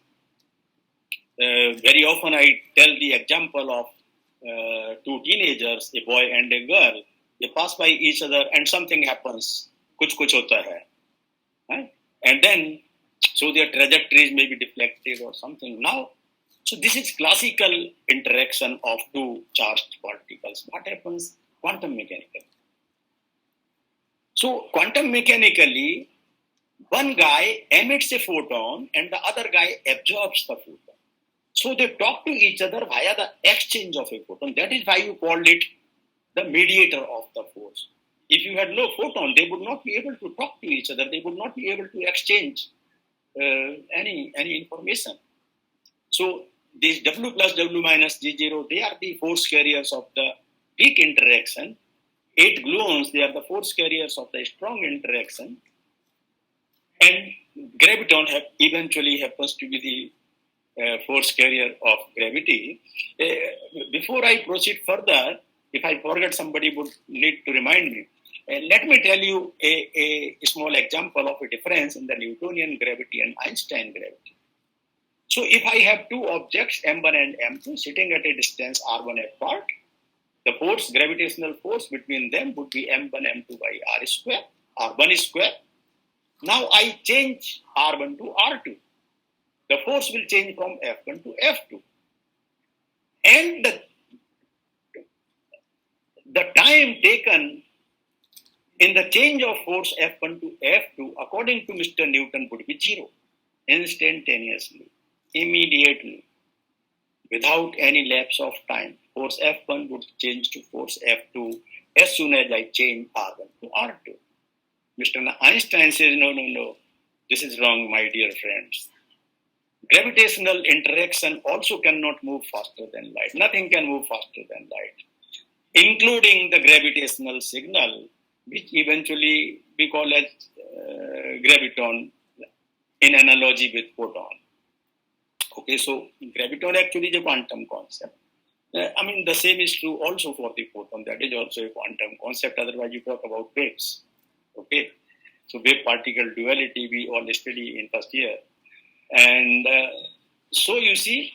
Very often I tell the example of two teenagers, a boy and a girl. They pass by each other and something happens. Kuch hota hai. Right? And then, so their trajectories may be deflected or something. Now, so this is classical interaction of two charged particles. What happens? Quantum mechanically. So quantum mechanically, one guy emits a photon and the other guy absorbs the photon. So they talk to each other via the exchange of a photon. That is why you called it the mediator of the force. If you had no photon, they would not be able to talk to each other. They would not be able to exchange any information. So these W plus, W minus, G0, they are the force carriers of the weak interaction. 8 gluons, they are the force carriers of the strong interaction. And graviton eventually happens to be the force carrier of gravity. Before I proceed further, if I forget, somebody would need to remind me. Let me tell you a small example of a difference in the Newtonian gravity and Einstein gravity. So if I have two objects, M1 and M2, sitting at a distance R1 apart, the force, gravitational force between them would be M1, M2 by R square, R1 square. Now I change R1 to R2. The force will change from F1 to F2. And the time taken in the change of force F1 to F2, according to Mr. Newton, would be 0, instantaneously, immediately. without any lapse of time. Force F1 would change to force F2 as soon as I change R1 to R2. Mr. Einstein says, no, this is wrong, my dear friends. Gravitational interaction also cannot move faster than light. Nothing can move faster than light, including the gravitational signal, which eventually we call as graviton in analogy with photon. Okay, so graviton actually is a quantum concept. The same is true also for the photon. That is also a quantum concept. Otherwise, you talk about waves. Okay, so wave-particle duality we all study in first year. And so you see,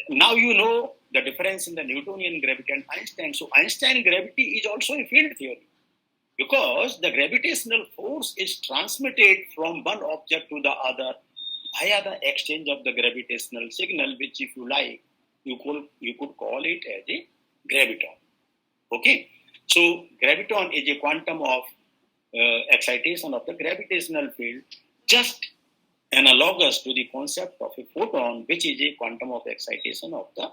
now you know the difference in the Newtonian gravity and Einstein. So Einstein gravity is also a field theory, because the gravitational force is transmitted from one object to the other via the exchange of the gravitational signal, which, if you like, you could call it as a graviton. Okay, so graviton is a quantum of excitation of the gravitational field, just analogous to the concept of a photon, which is a quantum of excitation of the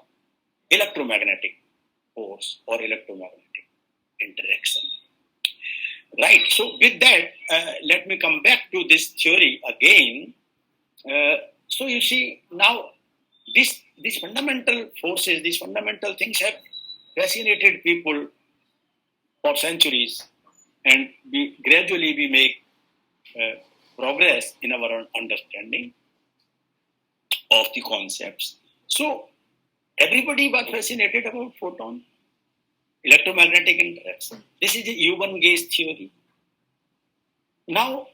electromagnetic force or electromagnetic interaction. Right, so with that, let me come back to this theory again. So you see, now these fundamental forces, these fundamental things have fascinated people for centuries, and gradually we make progress in our understanding of the concepts. So everybody was fascinated about photon, electromagnetic interaction. This is a Euban gauge theory. Now,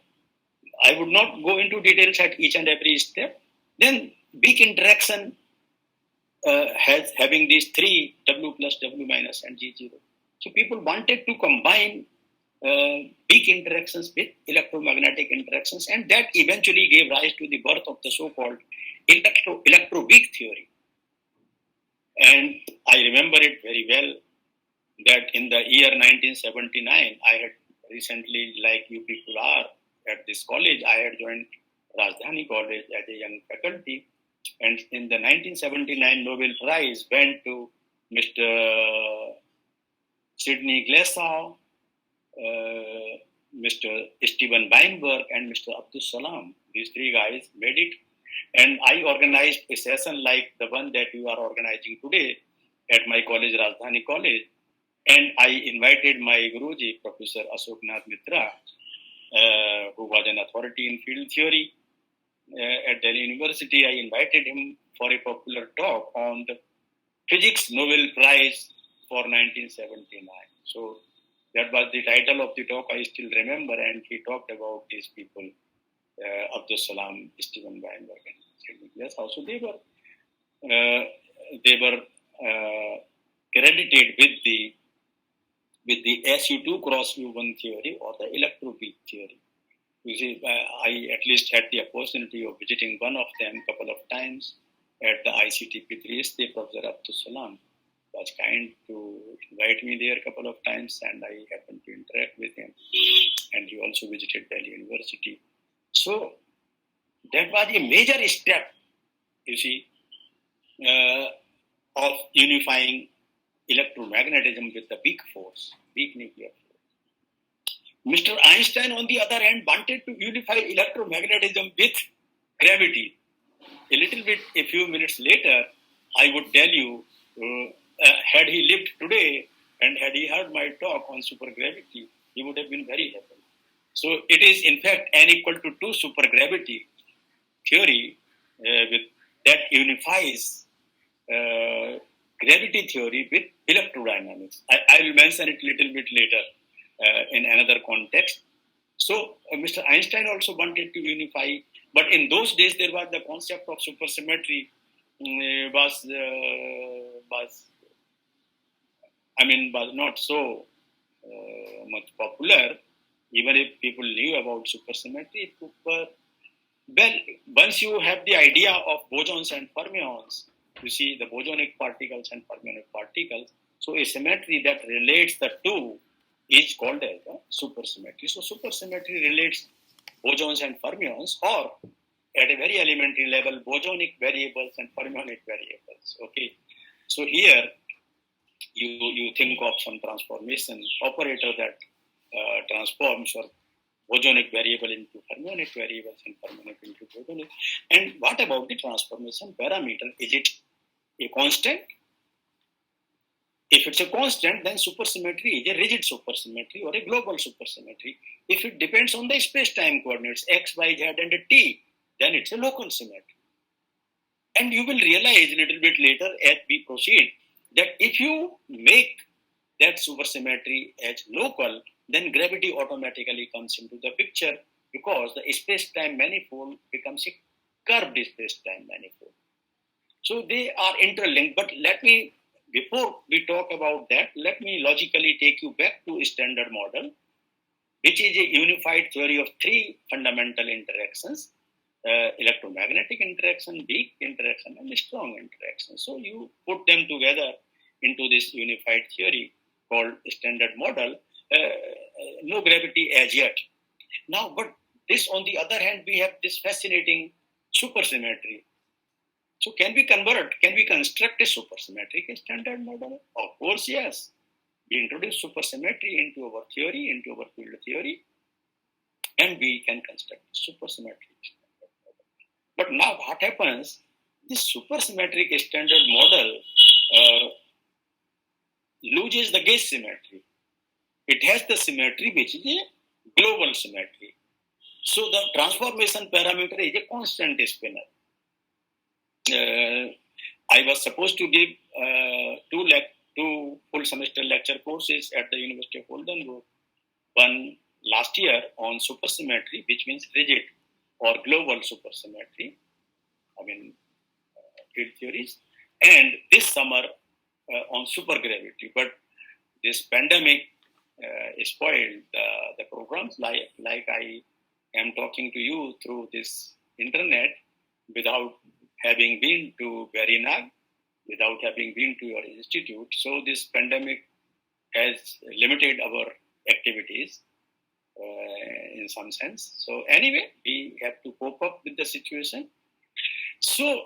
I would not go into details at each and every step. Then weak interaction has having these three, W plus, W minus, and G0. So people wanted to combine weak interactions with electromagnetic interactions, and that eventually gave rise to the birth of the so-called electro-weak theory. And I remember it very well that in the year 1979, I had recently, like you people are at this college, I had joined Rajdhani College as a young faculty. And in the 1979 Nobel Prize went to Mr. Sidney Glashow, Mr. Steven Weinberg, and Mr. Abdul Salam. These three guys made it. And I organized a session like the one that you are organizing today at my college, Rajdhani College. And I invited my Guruji, Professor Ashok Nath Mitra, who was an authority in field theory at Delhi University. I invited him for a popular talk on the Physics Nobel Prize for 1979. So that was the title of the talk, I still remember, and he talked about these people, Abdul Salam, Steven Weinberg, and Sidney Glashow. So they were credited with the SU2 cross U1 theory or the electroweak theory. You see, I at least had the opportunity of visiting one of them a couple of times at the ICTP3. Professor Abdul Salam was kind to invite me there a couple of times, and I happened to interact with him. And he also visited Delhi University. So that was a major step, you see, of unifying electromagnetism with the weak nuclear force. Mr. Einstein, on the other hand, wanted to unify electromagnetism with gravity. A few minutes later, I would tell you, had he lived today and had he heard my talk on supergravity, he would have been very happy. So it is, in fact, n equal to 2 supergravity theory that unifies gravity theory with electrodynamics. I will mention it a little bit later in another context. So Mr. Einstein also wanted to unify, but in those days there was the concept of supersymmetry was not so much popular, even if people knew about supersymmetry. Well, once you have the idea of bosons and fermions, you see the bosonic particles and fermionic particles, so a symmetry that relates the two is called as a supersymmetry. So supersymmetry relates bosons and fermions, or at a very elementary level, bosonic variables and fermionic variables. Okay, so here you think of some transformation operator that transforms your bosonic variable into fermionic variables and fermionic into bosonic. And what about the transformation parameter? Is it a constant? If it's a constant, then supersymmetry is a rigid supersymmetry or a global supersymmetry. If it depends on the space-time coordinates x, y, z, and t, then it's a local symmetry. And you will realize a little bit later as we proceed that if you make that supersymmetry as local, then gravity automatically comes into the picture because the space-time manifold becomes a curved space-time manifold. So they are interlinked, but before we talk about that, let me logically take you back to a standard model, which is a unified theory of three fundamental interactions, electromagnetic interaction, weak interaction, and strong interaction. So you put them together into this unified theory called standard model, no gravity as yet. Now, but this, on the other hand, we have this fascinating supersymmetry. So can we construct a supersymmetric standard model? Of course, yes. We introduce supersymmetry into our theory, into our field theory, and we can construct supersymmetric standard model. But now what happens? This supersymmetric standard model loses the gauge symmetry. It has the symmetry which is a global symmetry. So the transformation parameter is a constant spinner. I was supposed to give two full semester lecture courses at the University of Oldenburg. One last year on supersymmetry, which means rigid or global supersymmetry, field theories, and this summer on supergravity. But this pandemic spoiled the programs. Like I am talking to you through this internet without having been to Berinag, without having been to your institute. So this pandemic has limited our activities in some sense. So anyway, we have to cope up with the situation. So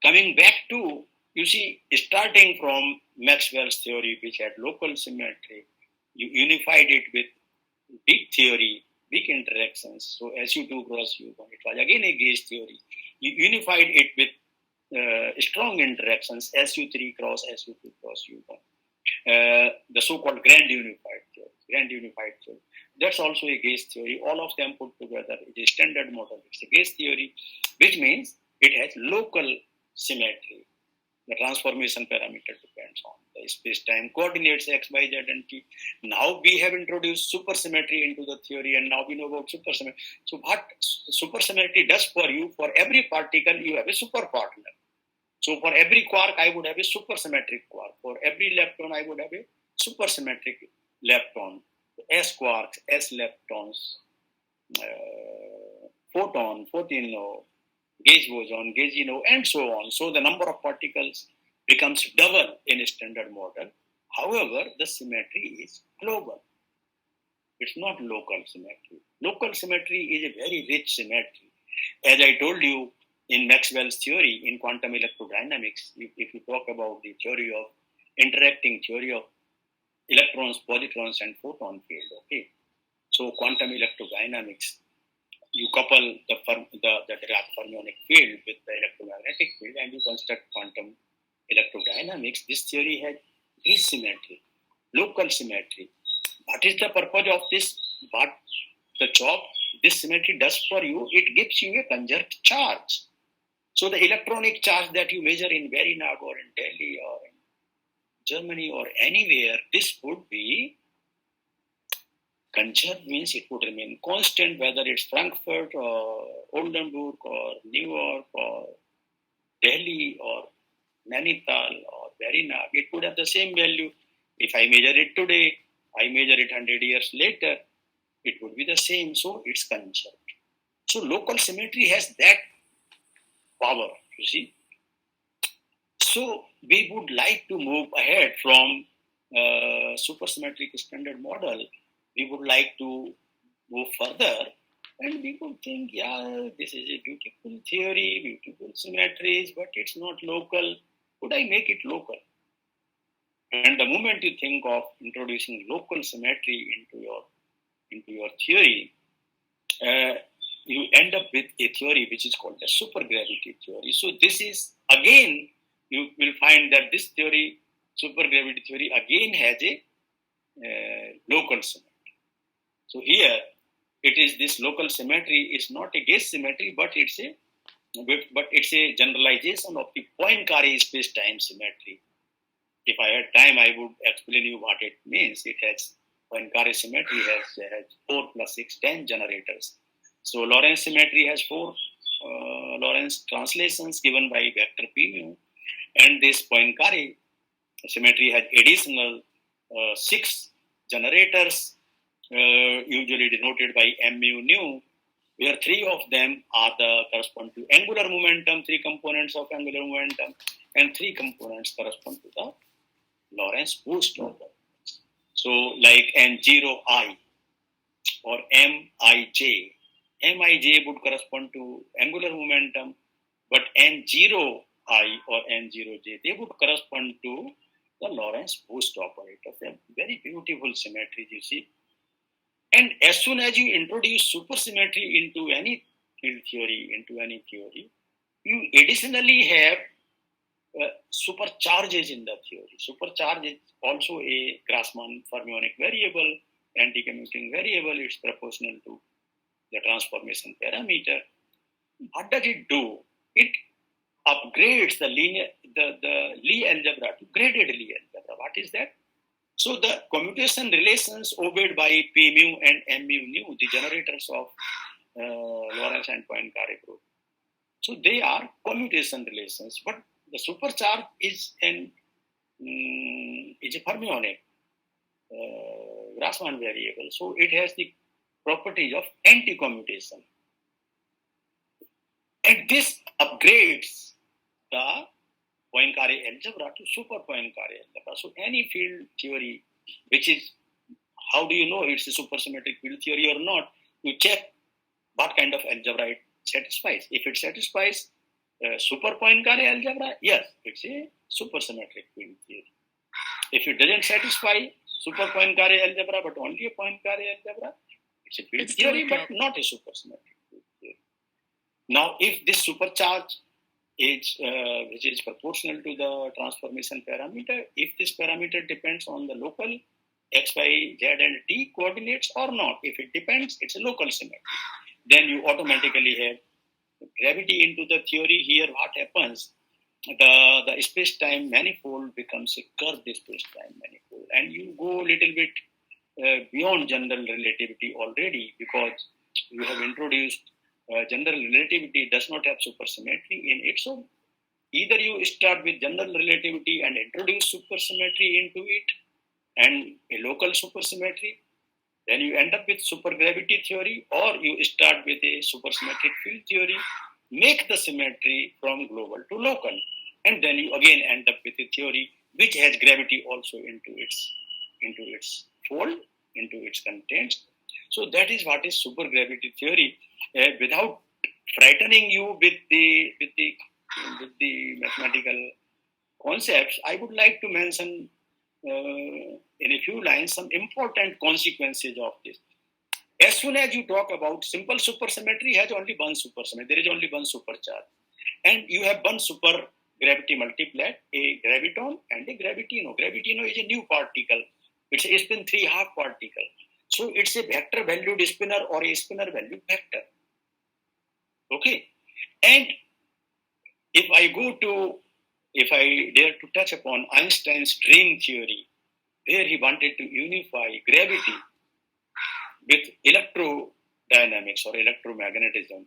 coming back to, you see, starting from Maxwell's theory, which had local symmetry, you unified it with big theory, big interactions. So SU2 cross U1, it was again a gauge theory. You unified it with strong interactions, SU3 cross SU2 cross U1. The so-called grand unified theory. That's also a gauge theory. All of them put together is a standard model. It's a gauge theory, which means it has local symmetry. The transformation parameter depends on the space-time coordinates x, y, z, and t. Now we have introduced supersymmetry into the theory, and now we know about supersymmetry. So what supersymmetry does for you, for every particle, you have a superpartner. So for every quark, I would have a supersymmetric quark. For every lepton, I would have a supersymmetric lepton. S quarks, S leptons, photon, photino, gauge boson, gaugino, and so on. So the number of particles becomes double in a standard model. However, the symmetry is global. It's not local symmetry. Local symmetry is a very rich symmetry. As I told you, in Maxwell's theory, in quantum electrodynamics, if you talk about the theory of interacting theory of electrons, positrons, and photon field, okay? So quantum electrodynamics, you couple the Dirac fermionic field with the electromagnetic field and you construct quantum electrodynamics. This theory has asymmetry, local symmetry. What is the purpose of this? What the job this symmetry does for you? It gives you a conserved charge. So the electronic charge that you measure in Berinag or in Delhi or in Germany or anywhere, this would be conserved, means it would remain constant, whether it's Frankfurt or Oldenburg or New York or Delhi or Nainital or Berinag. It would have the same value. If I measure it today, I measure it 100 years later, it would be the same. So it's conserved. So local symmetry has that power, you see. So we would like to move ahead from supersymmetric standard model. We would like to go further And people think, yeah, this is a beautiful theory, beautiful symmetries, but it's not local. Could I make it local? And the moment you think of introducing local symmetry into your theory, you end up with a theory which is called the supergravity theory. So this is, again, you will find that this theory, supergravity theory, again has a local symmetry. So here, it is this local symmetry is not a gauge symmetry, but it's a generalization of the Poincare space-time symmetry. If I had time, I would explain you what it means. It has Poincare symmetry has 4 plus 6, 10 generators. So Lorentz symmetry has 4 Lorentz translations given by vector p mu, and this Poincare symmetry has additional 6 generators, usually denoted by mu nu, where 3 of them correspond to angular momentum, 3 components of angular momentum, and 3 components correspond to the Lorentz boost order. So like N0I or MIJ. MIJ would correspond to angular momentum, but N0I or N0J, they would correspond to the Lorentz boost operator. They're very beautiful symmetries, you see. And as soon as you introduce supersymmetry into any field theory, you additionally have supercharges in the theory. Supercharge is also a Grassmann fermionic variable, anti-commuting variable. It's proportional to the transformation parameter. What does it do? It upgrades the Lie algebra to graded Lie algebra. What is that? So the commutation relations obeyed by P mu and M mu nu, the generators of Lorentz and Poincare group. So they are commutation relations, but the supercharge is a fermionic Grassmann variable. So it has the properties of anti-commutation. And this upgrades the Poincare algebra to super Poincare algebra. So any field theory, which is, how do you know it's a supersymmetric field theory or not? You check what kind of algebra it satisfies. If it satisfies super Poincare algebra, yes, it's a supersymmetric field theory. If it doesn't satisfy super Poincare algebra, but only a Poincare algebra, it's a field theory, but not a supersymmetric field theory. Now, if this supercharge is which is proportional to the transformation parameter, if this parameter depends on the local x, y, z, and t coordinates or not, if it depends, it's a local symmetry. Then you automatically have gravity into the theory. Here, what happens? The space-time manifold becomes a curved space-time manifold, and you go a little bit beyond general relativity already, because you have introduced general relativity does not have supersymmetry in it. So either you start with general relativity and introduce supersymmetry into it and a local supersymmetry, then you end up with supergravity theory, or you start with a supersymmetric field theory, make the symmetry from global to local, and then you again end up with a theory which has gravity also into its fold, into its contents. So that is what is supergravity theory. Without frightening you with the mathematical concepts, I would like to mention in a few lines some important consequences of this. As soon as you talk about simple supersymmetry, has only one supersymmetry. There is only one supercharge, and you have one supergravity multiplied, a graviton and a gravitino. Gravitino is a new particle. It's a spin 3/2 particle. So it's a vector valued spinner or a spinner valued vector. Okay. And if I dare to touch upon Einstein's string theory, where he wanted to unify gravity with electrodynamics or electromagnetism,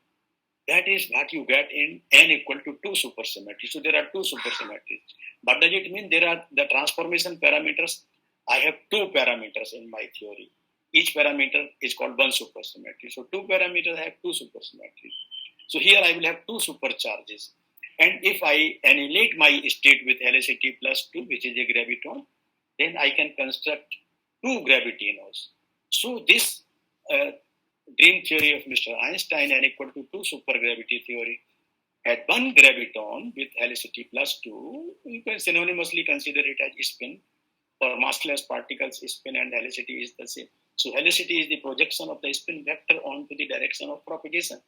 that is what you get in n equal to 2 supersymmetries. So there are 2 supersymmetries. What does it mean? There are the transformation parameters. I have 2 parameters in my theory. Each parameter is called one supersymmetry. So 2 parameters have 2 supersymmetries. So here I will have 2 supercharges. And if I annihilate my state with helicity plus 2, which is a graviton, then I can construct 2 gravitinos. So this dream theory of Mr. Einstein, n equal to 2 supergravity theory, had one graviton with helicity plus 2, you can synonymously consider it as spin. For massless particles, spin and helicity is the same. So helicity is the projection of the spin vector onto the direction of propagation.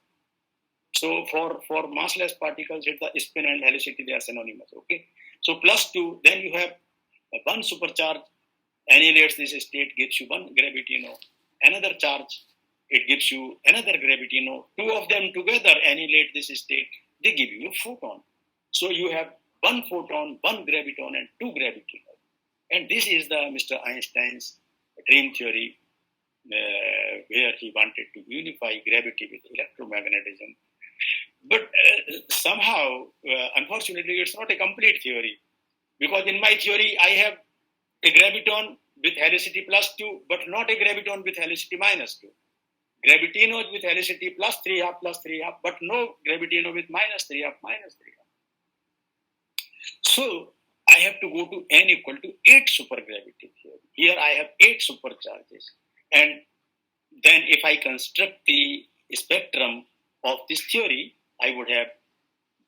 So for massless particles, the spin and helicity, they are synonymous. Okay. So plus 2, then you have one supercharge annihilates this state, gives you one gravitino. Another charge, it gives you another gravitino. Two of them together annihilate this state, they give you a photon. So you have one photon, one graviton, and two gravitons. And this is the Mr. Einstein's dream theory, where he wanted to unify gravity with electromagnetism. But somehow, unfortunately, it's not a complete theory. Because in my theory, I have a graviton with helicity plus 2, but not a graviton with helicity minus 2. Gravitinos with helicity plus 3 half, but no gravitino with minus 3 half. So I have to go to n equal to 8 supergravity theory. Here I have 8 supercharges. And then if I construct the spectrum of this theory, I would have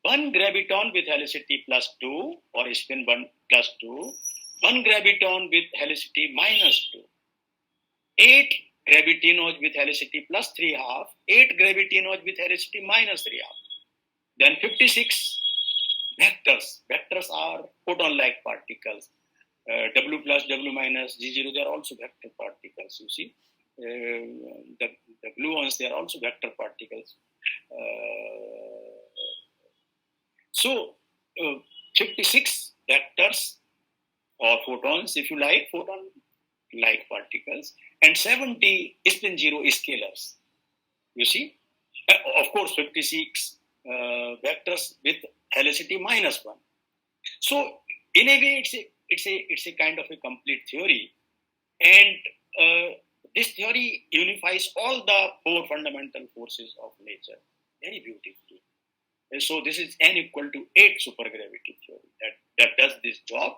one graviton with helicity plus 2 or spin 1 plus 2, one graviton with helicity minus 2, 8 gravitinos with helicity plus 3 half, 8 gravitinos with helicity minus 3 half. Then 56 vectors. Vectors are photon-like particles. W plus, W minus, G0, they are also vector particles, you see. The gluons, they are also vector particles. So 56 vectors or photons, if you like, photon-like particles, and 70 spin 0 scalars. You see? Of course, 56 vectors with helicity minus 1. So, in a way, it's a kind of a complete theory. And this theory unifies all the 4 fundamental forces of nature very beautifully. And so this is n equal to 8 supergravity theory that does this job.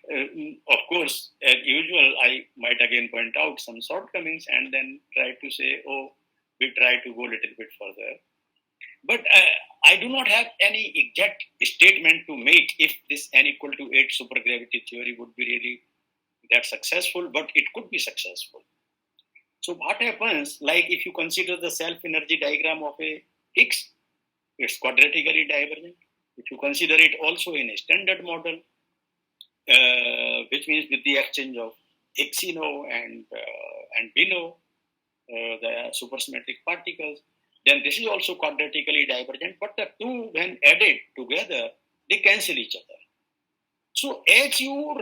Of course, as usual, I might again point out some shortcomings and then try to say, oh, we try to go a little bit further. But I do not have any exact statement to make if this n equal to 8 supergravity theory would be really that successful, but it could be successful. So what happens, like if you consider the self-energy diagram of a Higgs, it's quadratically divergent. If you consider it also in a standard model, which means with the exchange of Higgsino and Bino, the supersymmetric particles, then this is also quadratically divergent, but the two, when added together, they cancel each other. So as you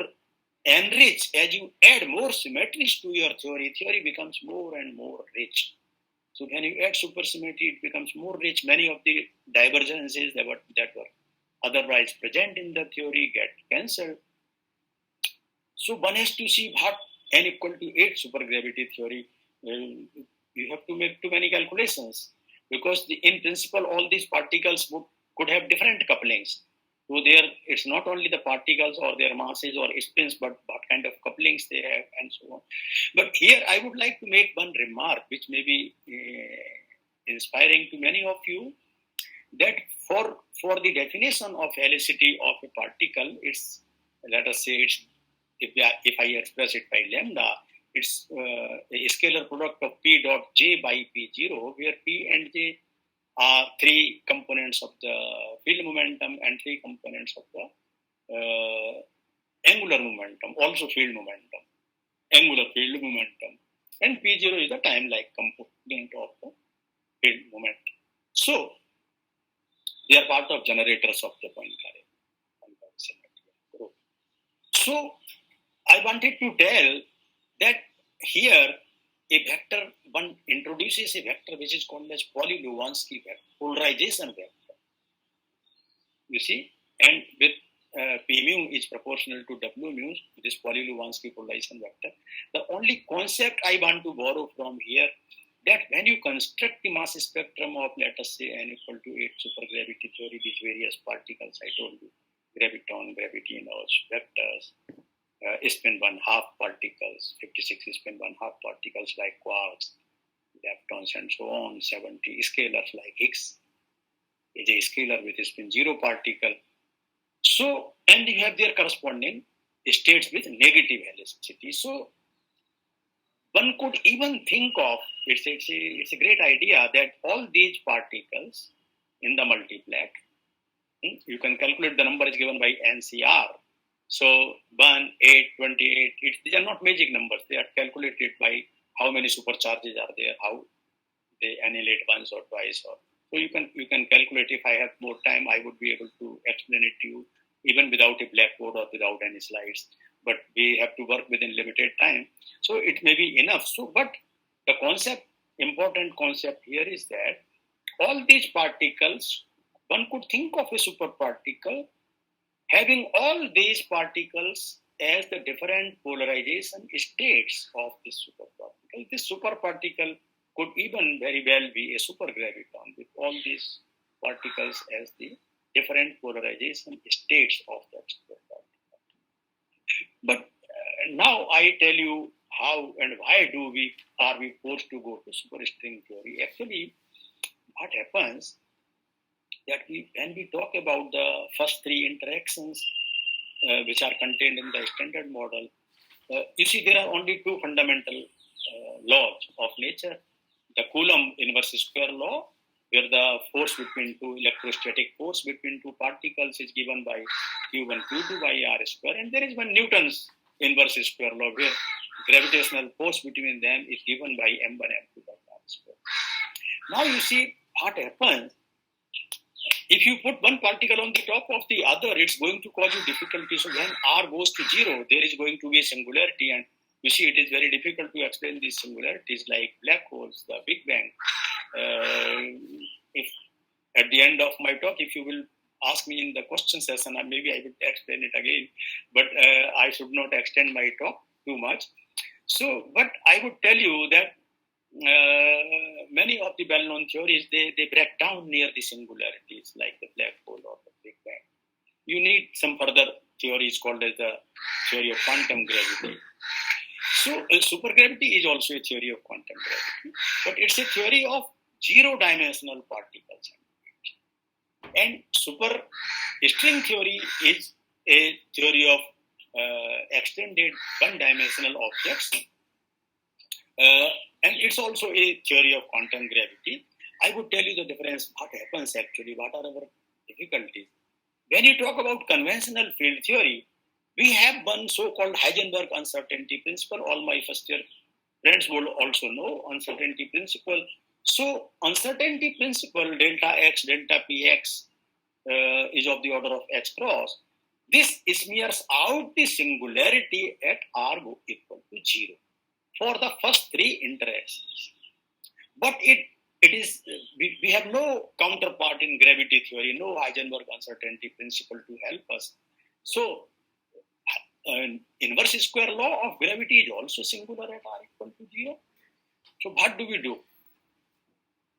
enrich, as you add more symmetries to your theory becomes more and more rich. So when you add supersymmetry, it becomes more rich. Many of the divergences that were otherwise present in the theory get cancelled. So one has to see what n equal to 8 supergravity theory. You have to make too many calculations because in principle all these particles could have different couplings. So it's not only the particles or their masses or spins, but what kind of couplings they have and so on. But here I would like to make one remark which may be inspiring to many of you, that for the definition of helicity of a particle, it's, let us say, it's if I express it by lambda, it's a scalar product of P dot J by P0, where P and J are 3 components of the field momentum and 3 components of the angular momentum, also field momentum, angular field momentum. And P0 is the time-like component of the field momentum. So, they are part of generators of the Poincare. So, I wanted to tell that here a vector, one introduces a vector which is called as Poly-Lubansky vector, polarization vector. You see, and with P mu is proportional to W mu, this Poly-Lubansky polarization vector. The only concept I want to borrow from here, that when you construct the mass spectrum of, let us say, n equal to 8 supergravity theory, these various particles I told you, graviton, gravitinos, vectors, spin 1/2 particles, 56 spin 1/2 particles like quarks, leptons and so on, 70 scalars like Higgs is a scalar with a spin 0 particle. So, and you have their corresponding states with negative helicity. So, one could even think of, it's a great idea that all these particles in the multiplet, you can calculate the number is given by NCR. So 1, 8, 28, these are not magic numbers. They are calculated by how many supercharges are there, how they annihilate once or twice. So you can calculate. If I have more time, I would be able to explain it to you, even without a blackboard or without any slides. But we have to work within limited time. So it may be enough. So, but the important concept here is that all these particles, one could think of a superparticle having all these particles as the different polarization states of this superparticle. This superparticle could even very well be a supergraviton with all these particles as the different polarization states of that superparticle. But now I tell you how and why are we forced to go to superstring theory. Actually, what happens that when we talk about the first three interactions which are contained in the standard model, you see there are only two fundamental laws of nature. The Coulomb inverse square law, where the force between two, electrostatic force between two particles is given by Q1, Q2 by R square. And there is one Newton's inverse square law, where gravitational force between them is given by M1, M2 by R square. Now you see what happens. If you put one particle on the top of the other, it's going to cause you difficulty. So when R goes to 0, there is going to be a singularity. And you see, it is very difficult to explain these singularities like black holes, the Big Bang. If at the end of my talk, if you will ask me in the question session, maybe I will explain it again. But I should not extend my talk too much. So, but I would tell you that many of the well-known theories, they break down near the singularities like the black hole or the Big Bang. You need some further theories called as the theory of quantum gravity. So supergravity is also a theory of quantum gravity, but it's a theory of zero-dimensional particles. And superstring theory is a theory of extended one-dimensional objects. And it's also a theory of quantum gravity. I would tell you the difference, what happens actually, what are our difficulties. When you talk about conventional field theory, we have one so-called Heisenberg uncertainty principle. All my first year friends will also know uncertainty principle. So uncertainty principle, delta x, delta px is of the order of x cross. This smears out the singularity at r equal to 0 for the first three interactions. But it is, we have no counterpart in gravity theory, no Heisenberg uncertainty principle to help us. So inverse square law of gravity is also singular at r equal to 0. So what do we do?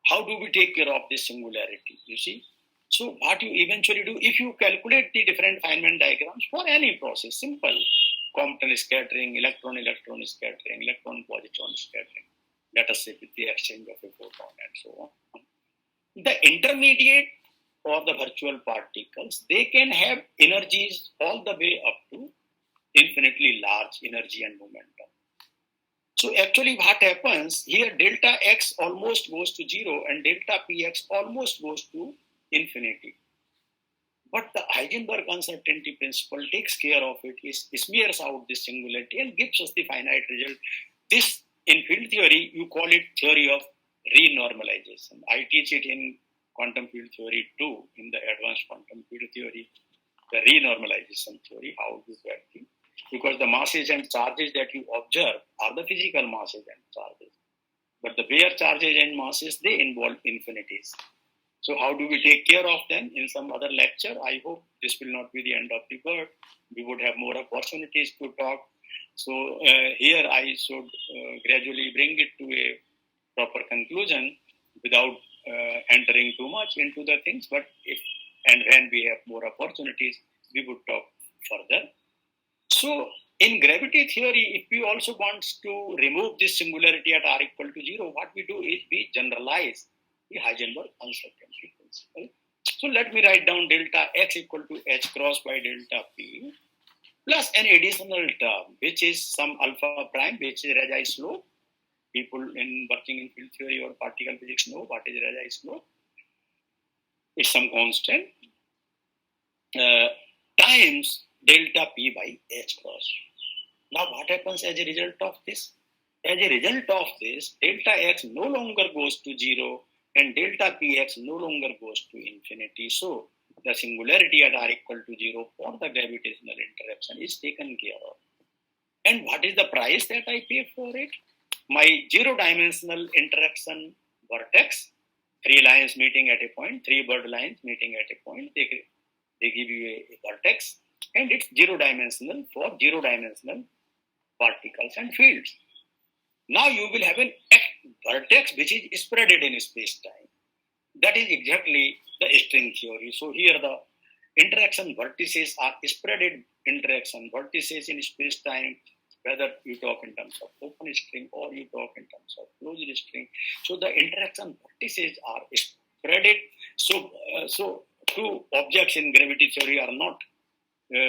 How do we take care of this singularity? You see? So what you eventually do, if you calculate the different Feynman diagrams for any process, simple, Compton scattering, electron-electron scattering, electron-positron scattering, let us say with the exchange of a photon and so on. The intermediate or the virtual particles, they can have energies all the way up to infinitely large energy and momentum. So actually what happens here, delta x almost goes to 0 and delta px almost goes to infinity. But the Heisenberg uncertainty principle takes care of it, smears out this singularity and gives us the finite result. This, in field theory, you call it theory of renormalization. I teach it in quantum field theory too, in the advanced quantum field theory, the renormalization theory, how this works. Because the masses and charges that you observe are the physical masses and charges. But the bare charges and masses, they involve infinities. So how do we take care of them in some other lecture? I hope this will not be the end of the word. We would have more opportunities to talk. So here I should gradually bring it to a proper conclusion without entering too much into the things. But if and when we have more opportunities, we would talk further. So in gravity theory, if we also want to remove this singularity at r equal to 0, what we do is we generalize the Heisenberg uncertainty principle. So let me write down delta x equal to h cross by delta p plus an additional term, which is some alpha prime, which is Rajai's law. People in working in field theory or particle physics know what is Rajai's law. It's some constant times delta p by h cross. Now what happens as a result of this? As a result of this, delta x no longer goes to 0 and delta px no longer goes to infinity. So the singularity at r equal to 0 for the gravitational interaction is taken care of. And what is the price that I pay for it? My zero-dimensional interaction vertex, 3 lines meeting at a point, 3 bird lines meeting at a point, they give you a vertex, and it's zero-dimensional for zero-dimensional particles and fields. Now you will have a vertex which is spreaded in space-time. That is exactly the string theory. So here the interaction vertices are spreaded interaction vertices in space-time, whether you talk in terms of open string or you talk in terms of closed string. So the interaction vertices are spreaded. So two objects in gravity theory are not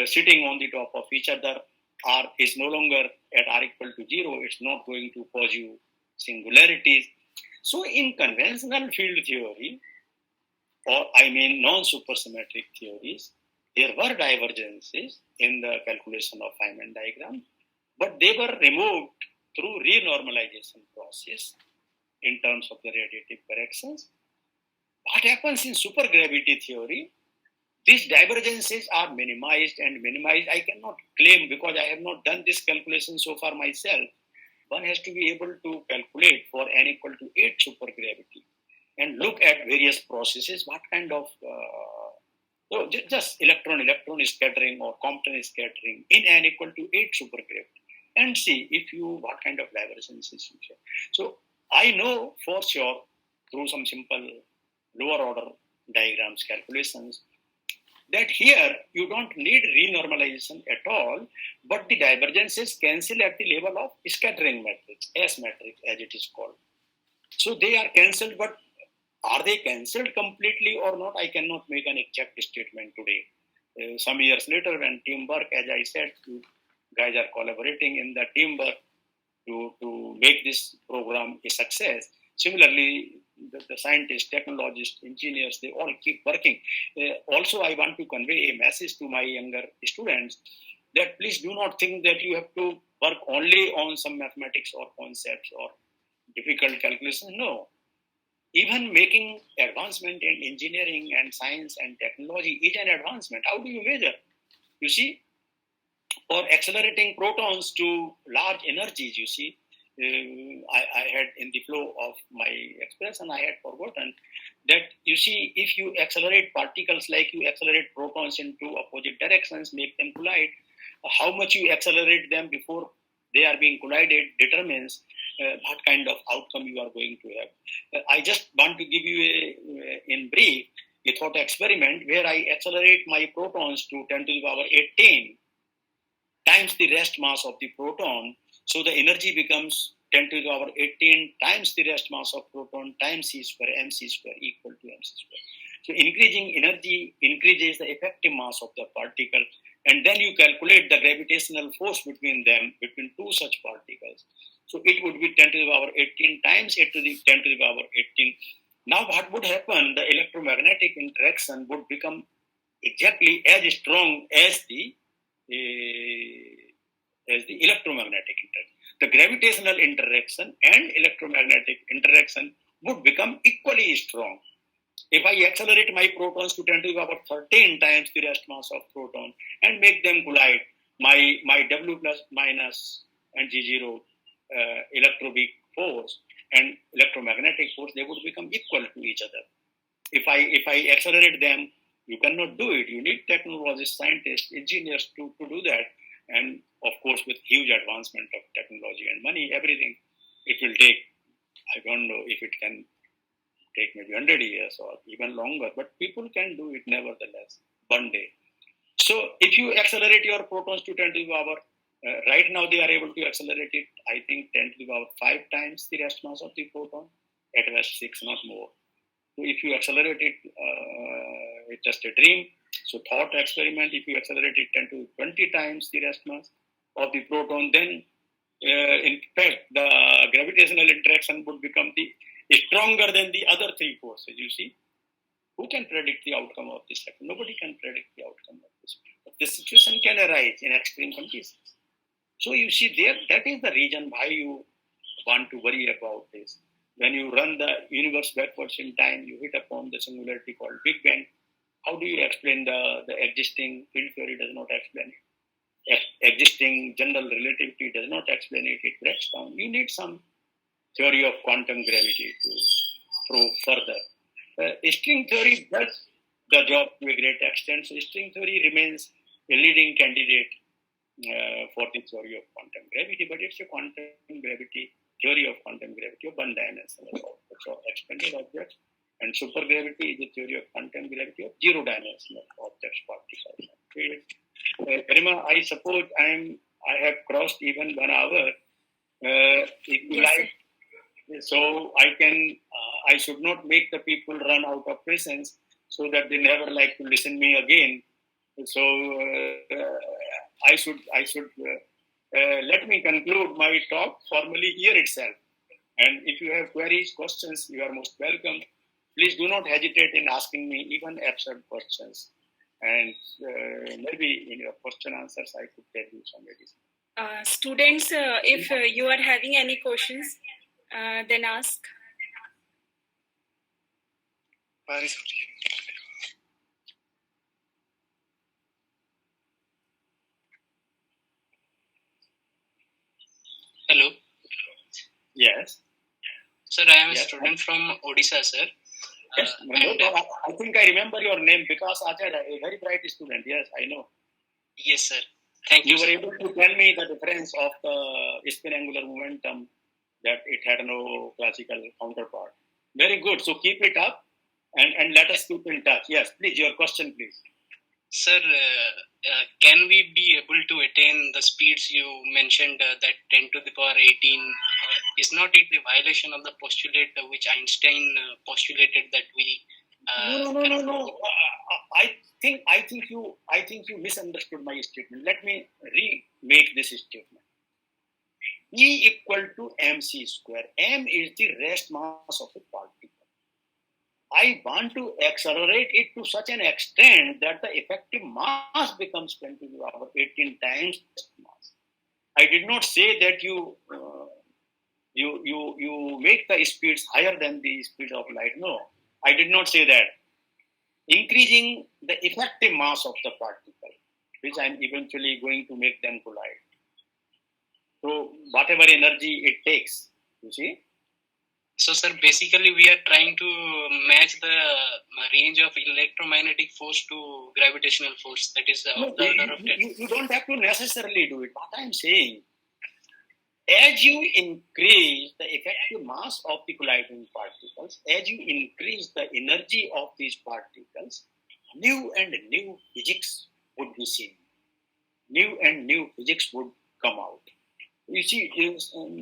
sitting on the top of each other. R is no longer at r equal to 0. It's not going to cause you singularities. So in conventional field theory, or I mean non-supersymmetric theories, there were divergences in the calculation of Feynman diagram, but they were removed through renormalization process in terms of the radiative corrections. What happens in supergravity theory? These divergences are minimized and minimized. I cannot claim because I have not done this calculation so far myself. One has to be able to calculate for n equal to 8 supergravity and look at various processes, what kind of just electron scattering or Compton scattering in n equal to 8 supergravity, and see if you what kind of divergences you have. So I know for sure through some simple lower order diagrams calculations that here you don't need renormalization at all, but the divergences cancel at the level of scattering matrix, S matrix as it is called. So they are cancelled, but are they cancelled completely or not? I cannot make an exact statement today. Some years later, when teamwork, as I said, you guys are collaborating in the teamwork to make this program a success. Similarly, the scientists, technologists, engineers, they all keep working. Also, I want to convey a message to my younger students that please do not think that you have to work only on some mathematics or concepts or difficult calculations. No. Even making advancement in engineering and science and technology is an advancement. How do you measure? You see, for accelerating protons to large energies, you see, I had in the flow of my expression, I had forgotten that you see, if you accelerate particles like you accelerate protons into opposite directions, make them collide, how much you accelerate them before they are being collided determines what kind of outcome you are going to have. I just want to give you in brief a thought experiment where I accelerate my protons to 10 to the power 18 times the rest mass of the proton. So the energy becomes 10 to the power 18 times the rest mass of proton times c square, mc square equal to mc square. So increasing energy increases the effective mass of the particle, and then you calculate the gravitational force between them, between two such particles. So it would be 10 to the power 18 times 8 to the 10 to the power 18. Now what would happen? The electromagnetic interaction would become exactly as strong as the electromagnetic interaction. The gravitational interaction and electromagnetic interaction would become equally strong. If I accelerate my protons to 10 to the power 13 times the rest mass of proton and make them collide, my W plus minus and G0 electroweak force and electromagnetic force, they would become equal to each other. If I accelerate them, you cannot do it. You need technologists, scientists, engineers to do that. And of course, with huge advancement of technology and money, everything, it will take, I don't know if it can take maybe 100 years or even longer, but people can do it nevertheless, one day. So if you accelerate your protons to 10 to the power Right now, they are able to accelerate it, I think, 10 to the power 5 times the rest mass of the proton, at rest 6, not more. So if you accelerate it, it's just a dream. So thought experiment, if you accelerate it 10 to 20 times the rest mass of the proton, then in fact, the gravitational interaction would become stronger than the other 3 forces, you see. Who can predict the outcome of this? Nobody can predict the outcome of this. But this situation can arise in extreme conditions. So you see, that is the reason why you want to worry about this. When you run the universe backwards in time, you hit upon the singularity called Big Bang. How do you explain the existing field theory does not explain it? Existing general relativity does not explain it. It breaks down. You need some theory of quantum gravity to prove further. String theory does the job to a great extent. So string theory remains a leading candidate for the theory of quantum gravity, but it's a quantum gravity theory of quantum gravity of one-dimensional objects or expanded objects, and supergravity is a theory of quantum gravity of zero-dimensional objects, particles. Garima, I suppose I have crossed even 1 hour. If you like, so I should not make the people run out of patience so that they never like to listen me again. So I should let me conclude my talk formally here itself. And if you have queries, questions, you are most welcome. Please do not hesitate in asking me even absurd questions. And maybe in your question answers, I could tell you some additional. Students, if you are having any questions, then ask. Hello. Yes. Sir, I am a student from Odisha, sir. Yes, I think I remember your name because Acharya, a very bright student. Yes, I know. Yes, sir. Thank you. You were able to tell me the difference of the spin angular momentum, that it had no classical counterpart. Very good. So keep it up and let us keep in touch. Yes, please, your question, please. Sir, can we be able to attain the speeds you mentioned, that 10 to the power 18? Is not it a violation of the postulate which Einstein postulated that we? No. I think you misunderstood my statement. Let me remake this statement. E equal to mc square. M is the rest mass of a particle. I want to accelerate it to such an extent that the effective mass becomes 10 to the power 18 times mass. I did not say that you make the speeds higher than the speed of light. No, I did not say that. Increasing the effective mass of the particle, which I am eventually going to make them collide. So whatever energy it takes, you see. So, sir, basically we are trying to match the range of electromagnetic force to gravitational force. That is of the order of 10. You don't have to necessarily do it. What I am saying, as you increase the effective mass of the colliding particles, as you increase the energy of these particles, new and new physics would be seen. New and new physics would come out. You see,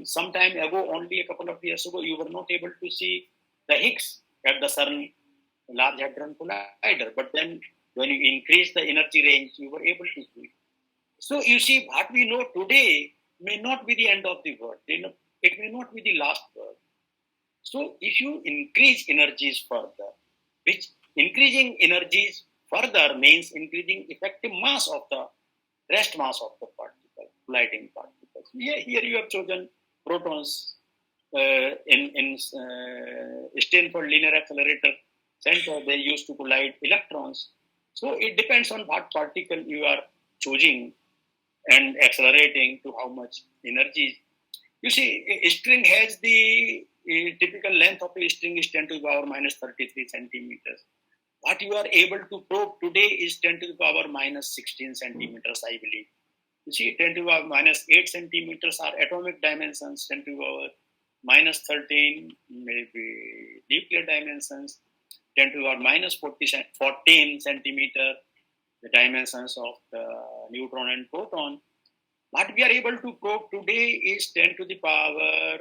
some time ago, only a couple of years ago, you were not able to see the Higgs at the CERN Large Hadron Collider. But then when you increase the energy range, you were able to see. So you see, what we know today may not be the end of the world. It may not be the last word. So if you increase energies further, which increasing energies further means increasing effective mass of the rest mass of the particle, colliding particles. Here you have chosen protons in Stanford Linear Accelerator Center. They used to collide electrons. So it depends on what particle you are choosing and accelerating to how much energy. You see, a string has the typical length of a string is 10 to the power minus 33 centimeters. What you are able to probe today is 10 to the power minus 16 centimeters, I believe. You see, 10 to the power minus 8 centimeters are atomic dimensions, 10 to the power minus 13 maybe nuclear dimensions, 10 to the power minus 14 centimeter, the dimensions of the neutron and proton. What we are able to probe today is 10 to the power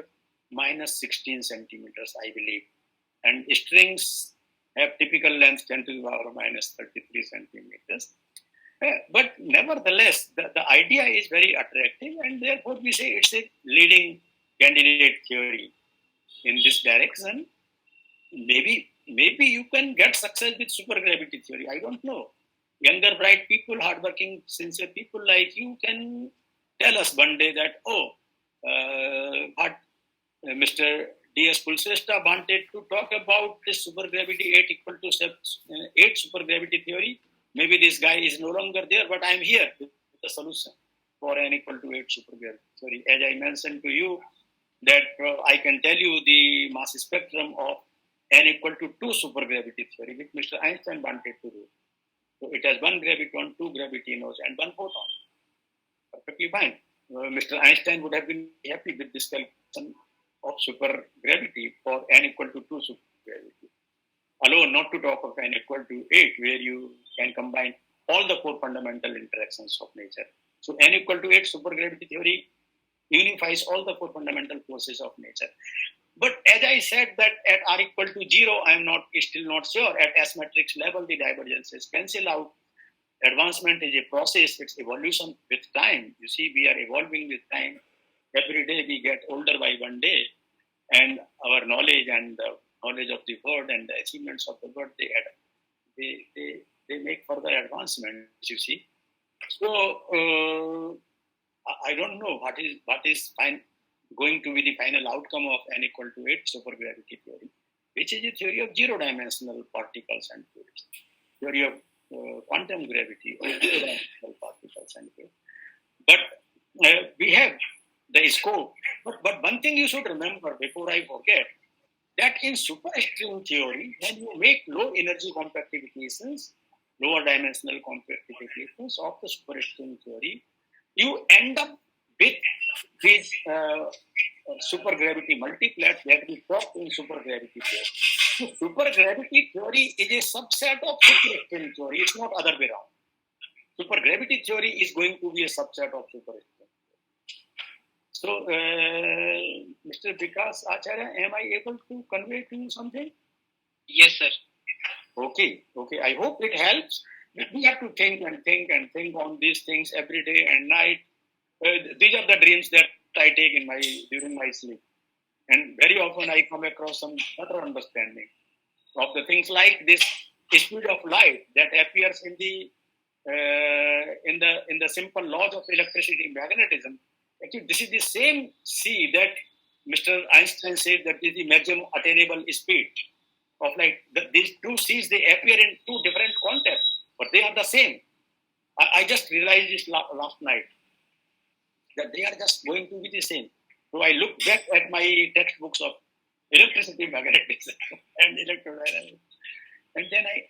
minus 16 centimeters, I believe. And strings have typical length 10 to the power minus 33 centimeters. But nevertheless, the idea is very attractive, and therefore we say it's a leading candidate theory in this direction. Maybe you can get success with supergravity theory. I don't know. Younger, bright people, hardworking, sincere people like you can tell us one day that, what Mr. D.S. Kulshrestha wanted to talk about this supergravity 8 equal to 8 supergravity theory. Maybe this guy is no longer there, but I'm here with the solution for n equal to 8 supergravity theory. As I mentioned to you, that I can tell you the mass spectrum of n equal to 2 supergravity theory, which Mr. Einstein wanted to do. So it has 1 graviton, 2 gravitinos, and 1 photon. Perfectly fine. Mr. Einstein would have been happy with this calculation of supergravity for n equal to 2 supergravity. Alone, not to talk of n equal to 8, where you can combine all the 4 fundamental interactions of nature. So n equal to 8 supergravity theory unifies all the 4 fundamental forces of nature. But as I said that at r equal to 0, I am still not sure. At S matrix level, the divergences cancel out. Advancement is a process, it's evolution with time. You see, we are evolving with time. Every day we get older by one day, and our knowledge and the knowledge of the world and the achievements of the world, they make further advancements, you see. So I don't know what is going to be the final outcome of n equal to 8 supergravity theory, which is a theory of zero-dimensional particles and fluids, theory of quantum gravity or zero-dimensional particles and fluids. But we have the scope. But one thing you should remember before I forget, that in superstring theory, when you make low energy compactifications, lower dimensional compactifications of the superstring theory, you end up with these supergravity multiplets that we talked in supergravity theory. So supergravity theory is a subset of superstring theory. It's not other way around. Supergravity theory is going to be a subset of superstring. So, Mr. Vikas Acharya, am I able to convey to you something? Yes, sir. Okay. I hope it helps. We have to think on these things every day and night. These are the dreams that I take during my sleep, and very often I come across some better understanding of the things like this speed of light that appears in the simple laws of electricity magnetism. Actually, this is the same c that Mr. Einstein said that is the maximum attainable speed of light. These two c's, they appear in two different contexts, but they are the same. I just realized this last night, that they are just going to be the same. So I looked back at my textbooks of electricity magnetism and electrodynamics, and then I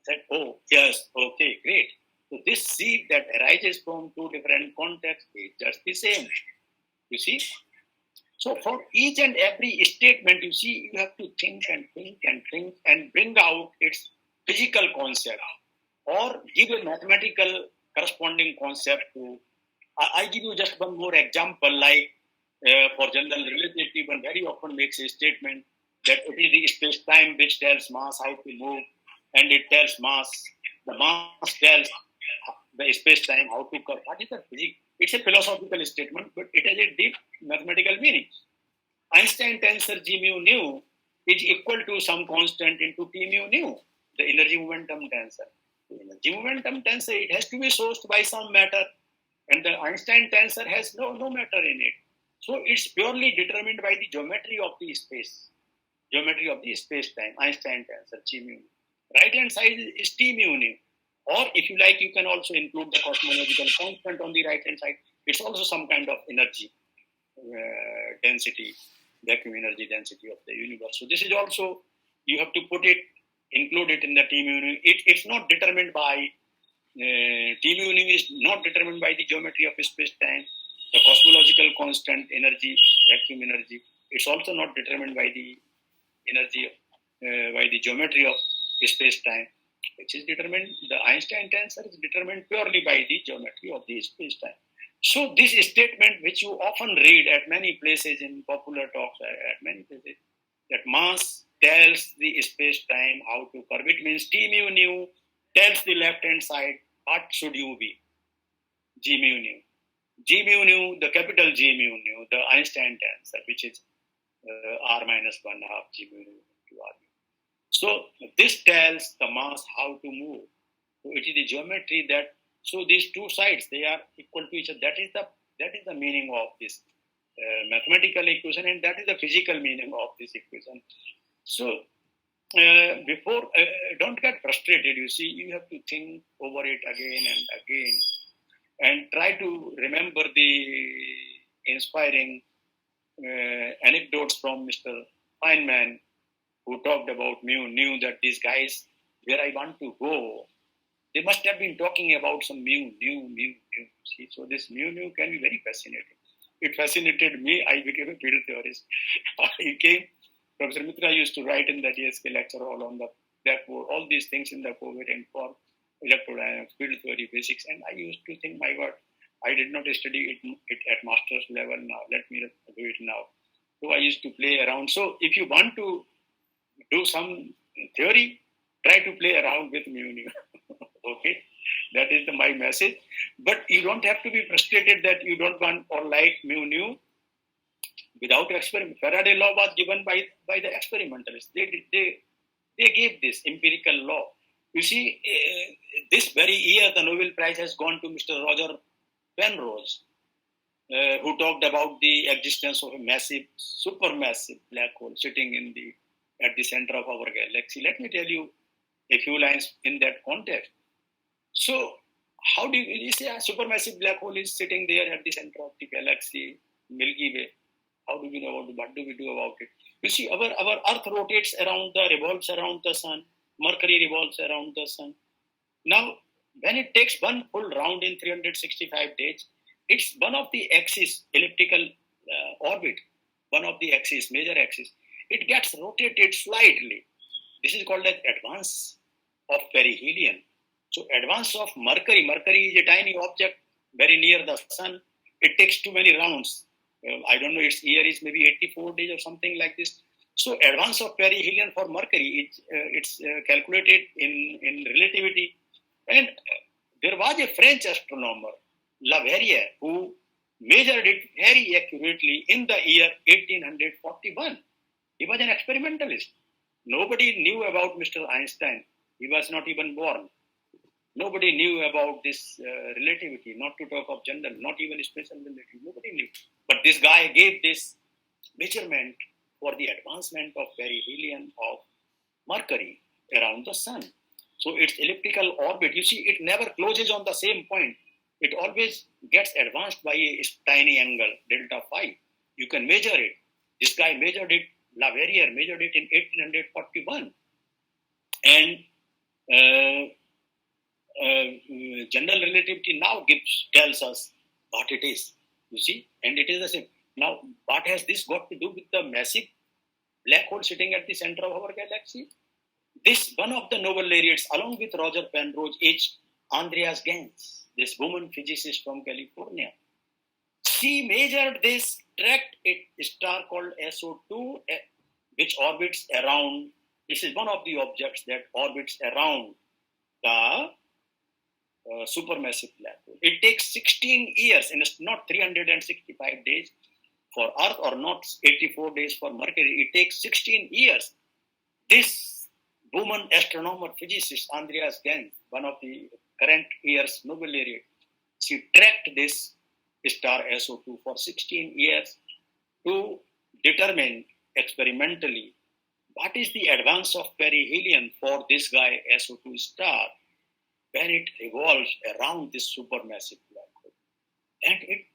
said, oh, yes, okay, great. So this seed that arises from two different contexts is just the same. You see? So for each and every statement, you see, you have to think and bring out its physical concept or give a mathematical corresponding concept to. I give you just one more example, like for general relativity, one very often makes a statement that it is the space-time which tells mass how to move, and it tells mass, the mass tells the space-time how to curve. What is the physics? It's a philosophical statement, but it has a deep mathematical meaning. Einstein tensor G mu nu is equal to some constant into T mu nu, the energy momentum tensor. The energy momentum tensor, it has to be sourced by some matter, and the Einstein tensor has no matter in it. So it's purely determined by the geometry of the space, geometry of the space-time, Einstein tensor G mu nu. Right-hand side is T mu nu. Or if you like, you can also include the cosmological constant on the right-hand side. It's also some kind of energy density, vacuum energy density of the universe. So this is also, you have to include it in the T mu nu. It's not determined by, T mu nu is not determined by the geometry of space-time. The cosmological constant energy, vacuum energy, it's also not determined by the energy, by the geometry of space-time, which is determined, the Einstein tensor is determined purely by the geometry of the space-time. So this statement, which you often read at many places in popular talks, at many places, that mass tells the space-time how to curve. It means T mu nu tells the left-hand side what should you be, G mu nu. G mu nu, the capital G mu nu, the Einstein tensor, which is r minus 1/2 G mu nu into r mu. So this tells the mass how to move. So it is the geometry that, so these two sides, they are equal to each other. That is the meaning of this mathematical equation, and that is the physical meaning of this equation. So before, don't get frustrated. You see, you have to think over it again and again, and try to remember the inspiring anecdotes from Mr. Feynman, who talked about mu, knew that these guys, where I want to go, they must have been talking about some mu. See, so this mu can be very fascinating. It fascinated me. I became a field theorist. Professor Mitra used to write in the DSK lecture hall on the blackboard, all these things in the covariant form, electrodynamics, field theory, basics, and I used to think, my God, I did not study it at master's level now. Let me do it now. So I used to play around. So if you want to do some theory, try to play around with mu. Okay, that is my message. But you don't have to be frustrated that you don't want or like mu. Without experiment, Faraday law was given by the experimentalists. They gave this empirical law. You see, this very year the Nobel Prize has gone to Mr. Roger Penrose, who talked about the existence of a massive, supermassive black hole sitting at the center of our galaxy. Let me tell you a few lines in that context. So, how do you say a supermassive black hole is sitting there at the center of the galaxy, Milky Way? How do we know about it? What do we do about it? You see, our Earth revolves around the sun. Mercury revolves around the sun. Now, when it takes one full round in 365 days, it's one of the axis, elliptical orbit, one of the axis, major axis. It gets rotated slightly. This is called as advance of perihelion. So, advance of Mercury. Mercury is a tiny object very near the sun. It takes too many rounds. I don't know, its year is maybe 84 days or something like this. So advance of perihelion for Mercury, it's calculated in relativity. And there was a French astronomer, Leverrier, who measured it very accurately in the year 1841. He was an experimentalist. Nobody knew about Mr. Einstein. He was not even born. Nobody knew about this relativity, not to talk of general, not even special relativity. Nobody knew. But this guy gave this measurement for the advancement of perihelion of Mercury around the sun. So its elliptical orbit, you see, it never closes on the same point. It always gets advanced by a tiny angle, delta phi. You can measure it. This guy measured it, Leverrier measured it in 1841. And general relativity now tells us what it is, you see, and it is the same. Now, what has this got to do with the massive black hole sitting at the center of our galaxy? This one of the Nobel laureates, along with Roger Penrose, is Andreas Gans, this woman physicist from California. She measured this, tracked a star called SO2, which orbits around. This is one of the objects that orbits around the supermassive black hole. It takes 16 years, and it's not 365 days for Earth or not 84 days for Mercury. It takes 16 years. This woman astronomer physicist, Andreas Gans, one of the current year's Nobel laureate, she tracked this star SO2 for 16 years to determine experimentally what is the advance of perihelion for this guy SO2 star when it revolves around this supermassive black hole. And it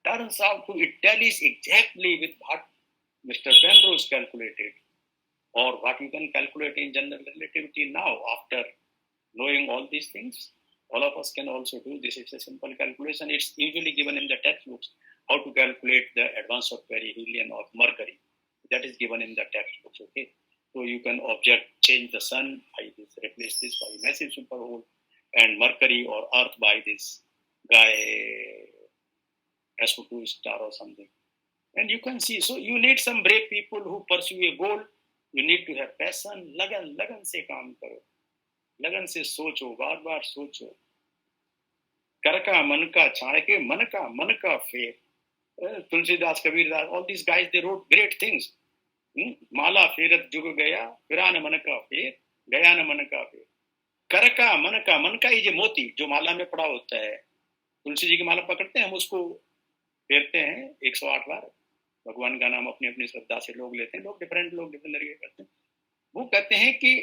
turns out it tallies exactly with what Mr. Penrose calculated, or what you can calculate in general relativity now after knowing all these things. All of us can also do this. It's a simple calculation. It's usually given in the textbooks how to calculate the advance of perihelion of Mercury. That is given in the textbooks, okay? So you can change the sun by this, replace this by a massive superhole, and Mercury or Earth by this guy SO2 star or something. And you can see, so you need some brave people who pursue a goal. You need to have passion, लगन से काम करो, लगन से सोचो, बार सोचो. कर का मन का छाड़ के मन का फेर. Tulsidas, Kabirdas, all these guys, they wrote great things. माला फेरत जुग गया, फिरान मन का फेर, गया न मन का फेर. कर का मन का ये जो मोती जो माला में पड़ा होता है, तुलसी जी की माला पकड़ते हैं, हम उसको फेरते हैं 108 बार. भगवान का नाम अपनी अपनी श्रद्धा से लोग लेते हैं, लोग डिफरेंट तरीके करते हैं. वो कहते हैं कि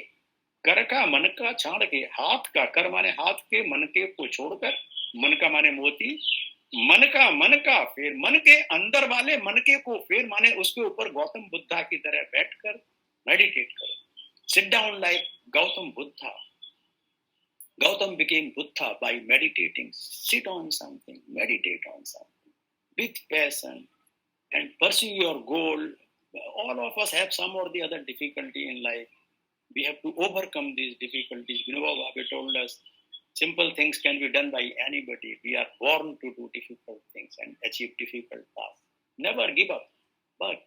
कर का मन का छाड़ के, हाथ का, कर माने हाथ के, मन के को छोड़कर, मन का माने मोती, मन का फेर, मन के अंदर वाले मन के को फेर माने उसके ऊपर गौतम बुद्धा की तरह बैठकर मेडिटेट करो. Sit down like Gautam Buddha. Gautam became Buddha by meditating. Sit on something, meditate on something with passion and pursue your goal. All of us have some or the other difficulty in life. We have to overcome these difficulties. Vinoba Bhave told us simple things can be done by anybody. We are born to do difficult things and achieve difficult tasks. Never give up. Work.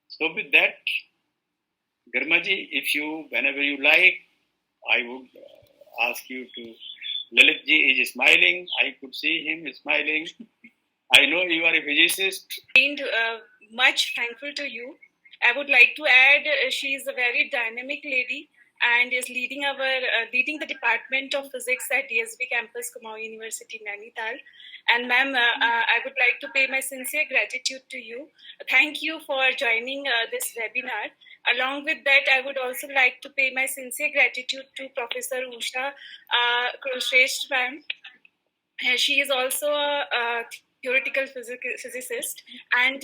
So with that, Garmaji, if you, whenever you like, I would ask you to. Lalit ji is smiling. I could see him smiling. I know you are a physicist. And much thankful to you. I would like to add, she is a very dynamic lady and is leading the Department of Physics at DSB campus, Kumaon University, Nainital. And ma'am, I would like to pay my sincere gratitude to you. Thank you for joining this webinar. Along with that, I would also like to pay my sincere gratitude to Professor Usha Kulshrestha ma'am. She is also a theoretical physicist, and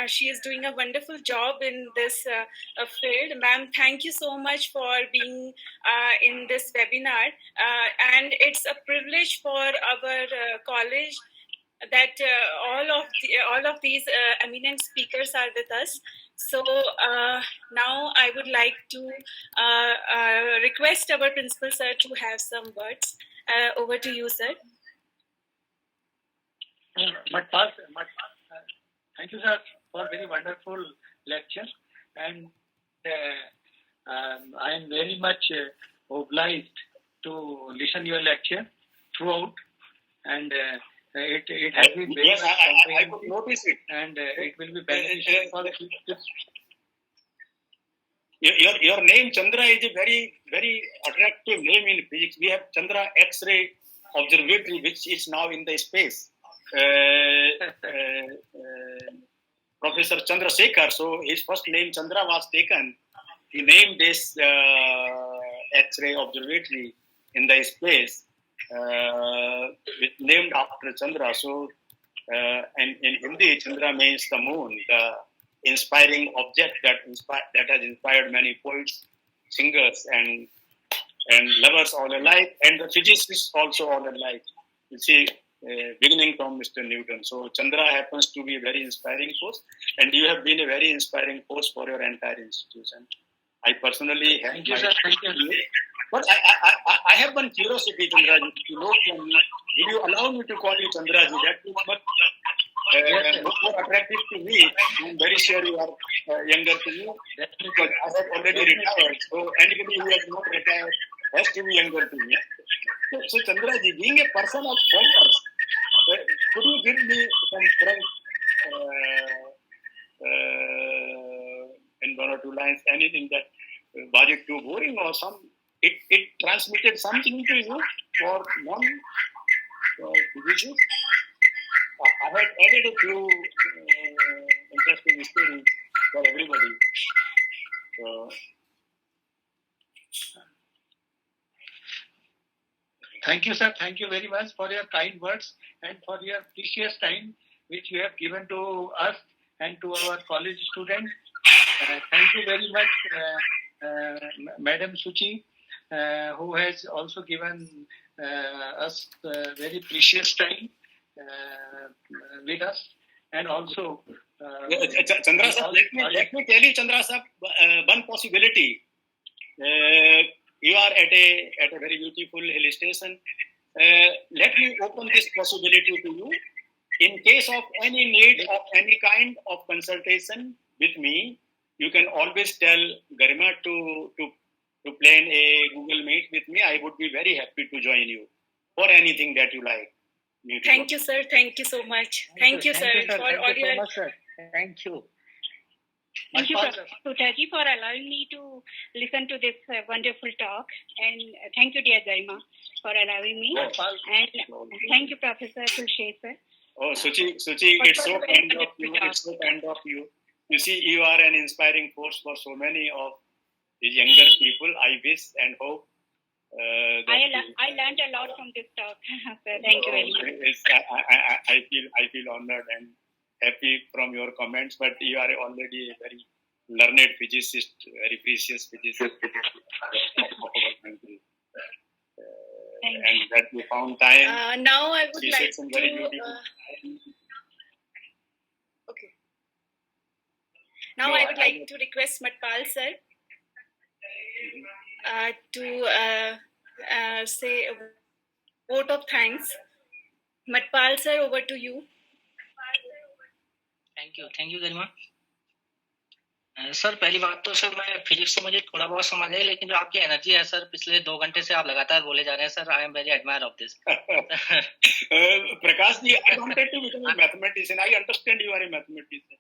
she is doing a wonderful job in this field. Ma'am, thank you so much for being in this webinar, and it's a privilege for our college that all of these eminent speakers are with us. So now I would like to request our principal sir to have some words. Over to you, sir. Thank you, sir, for very wonderful lecture, and I am very much obliged to listen your lecture throughout, and it has been very I could notice it, and it will be beneficial for the Your name Chandra is a very attractive name in physics. We have Chandra X-ray Observatory, which is now in the space. Professor Chandra Sekhar, so his first name Chandra was taken. He named this X-ray Observatory in the space, named after Chandra. So, and in Hindi, Chandra means the moon, the inspiring object that has inspired many poets, singers, and lovers all alike, and the physicists also all alike. You see, beginning from Mr. Newton. So Chandra happens to be a very inspiring force, and you have been a very inspiring force for your entire institution. I personally have. Thank you, sir. Thank you. But I have one curiosity, Chandra. Will you allow me to call you Chandra? That is much more attractive to me. I'm very sure you are younger to me. Because I have already retired. So anybody who has not retired has to be younger to me. So Chandra ji, being a person of commerce, could you give me some frank in one or two lines, anything that was it too boring or some it transmitted something to you or non-physicists? I had added a few interesting stories for everybody. So, thank you, sir. Thank you very much for your kind words and for your precious time which you have given to us and to our college students. Thank you very much, Madam Suchi, who has also given us very precious time with us, and also Chandra sir, let me tell you, Chandra sir, one possibility. You are at a very beautiful hill station. Let me open this possibility to you. in case of any need of any kind of consultation with me, you can always tell Garima to plan a Google Meet with me. I would be very happy to join you for anything that you like. Thank you, sir. Thank you so much. Thank you, sir, for all your. Thank you. Thank you, Professor Sutaji, for allowing me to listen to this wonderful talk. And thank you, dear Garima, for allowing me. And thank you, Professor Kulshe, sir. Oh, Suchi, it's so kind of you. It's so kind of you. You see, you are an inspiring force for so many of the younger people. I wish and hope. I learned a lot from this talk, sir. Thank you very much. I feel honored and happy from your comments, but you are already a very learned physicist, very precious physicist of our country. And that you found time. Now I would like to. Okay. Now I would like to request Matpal sir to say a vote of thanks. Matpal sir, over to you. Thank you Garima sir. पहली बात तो sir, मैं physics तो मुझे थोड़ा बहुत समझ है, लेकिन जो आपकी एनर्जी है सर, पिछले 2 घंटे से आप लगातार बोले जा रहे हैं sir. I am very admire of this. Prakash ji, I wanted to become a mathematician. I understand you are a mathematician.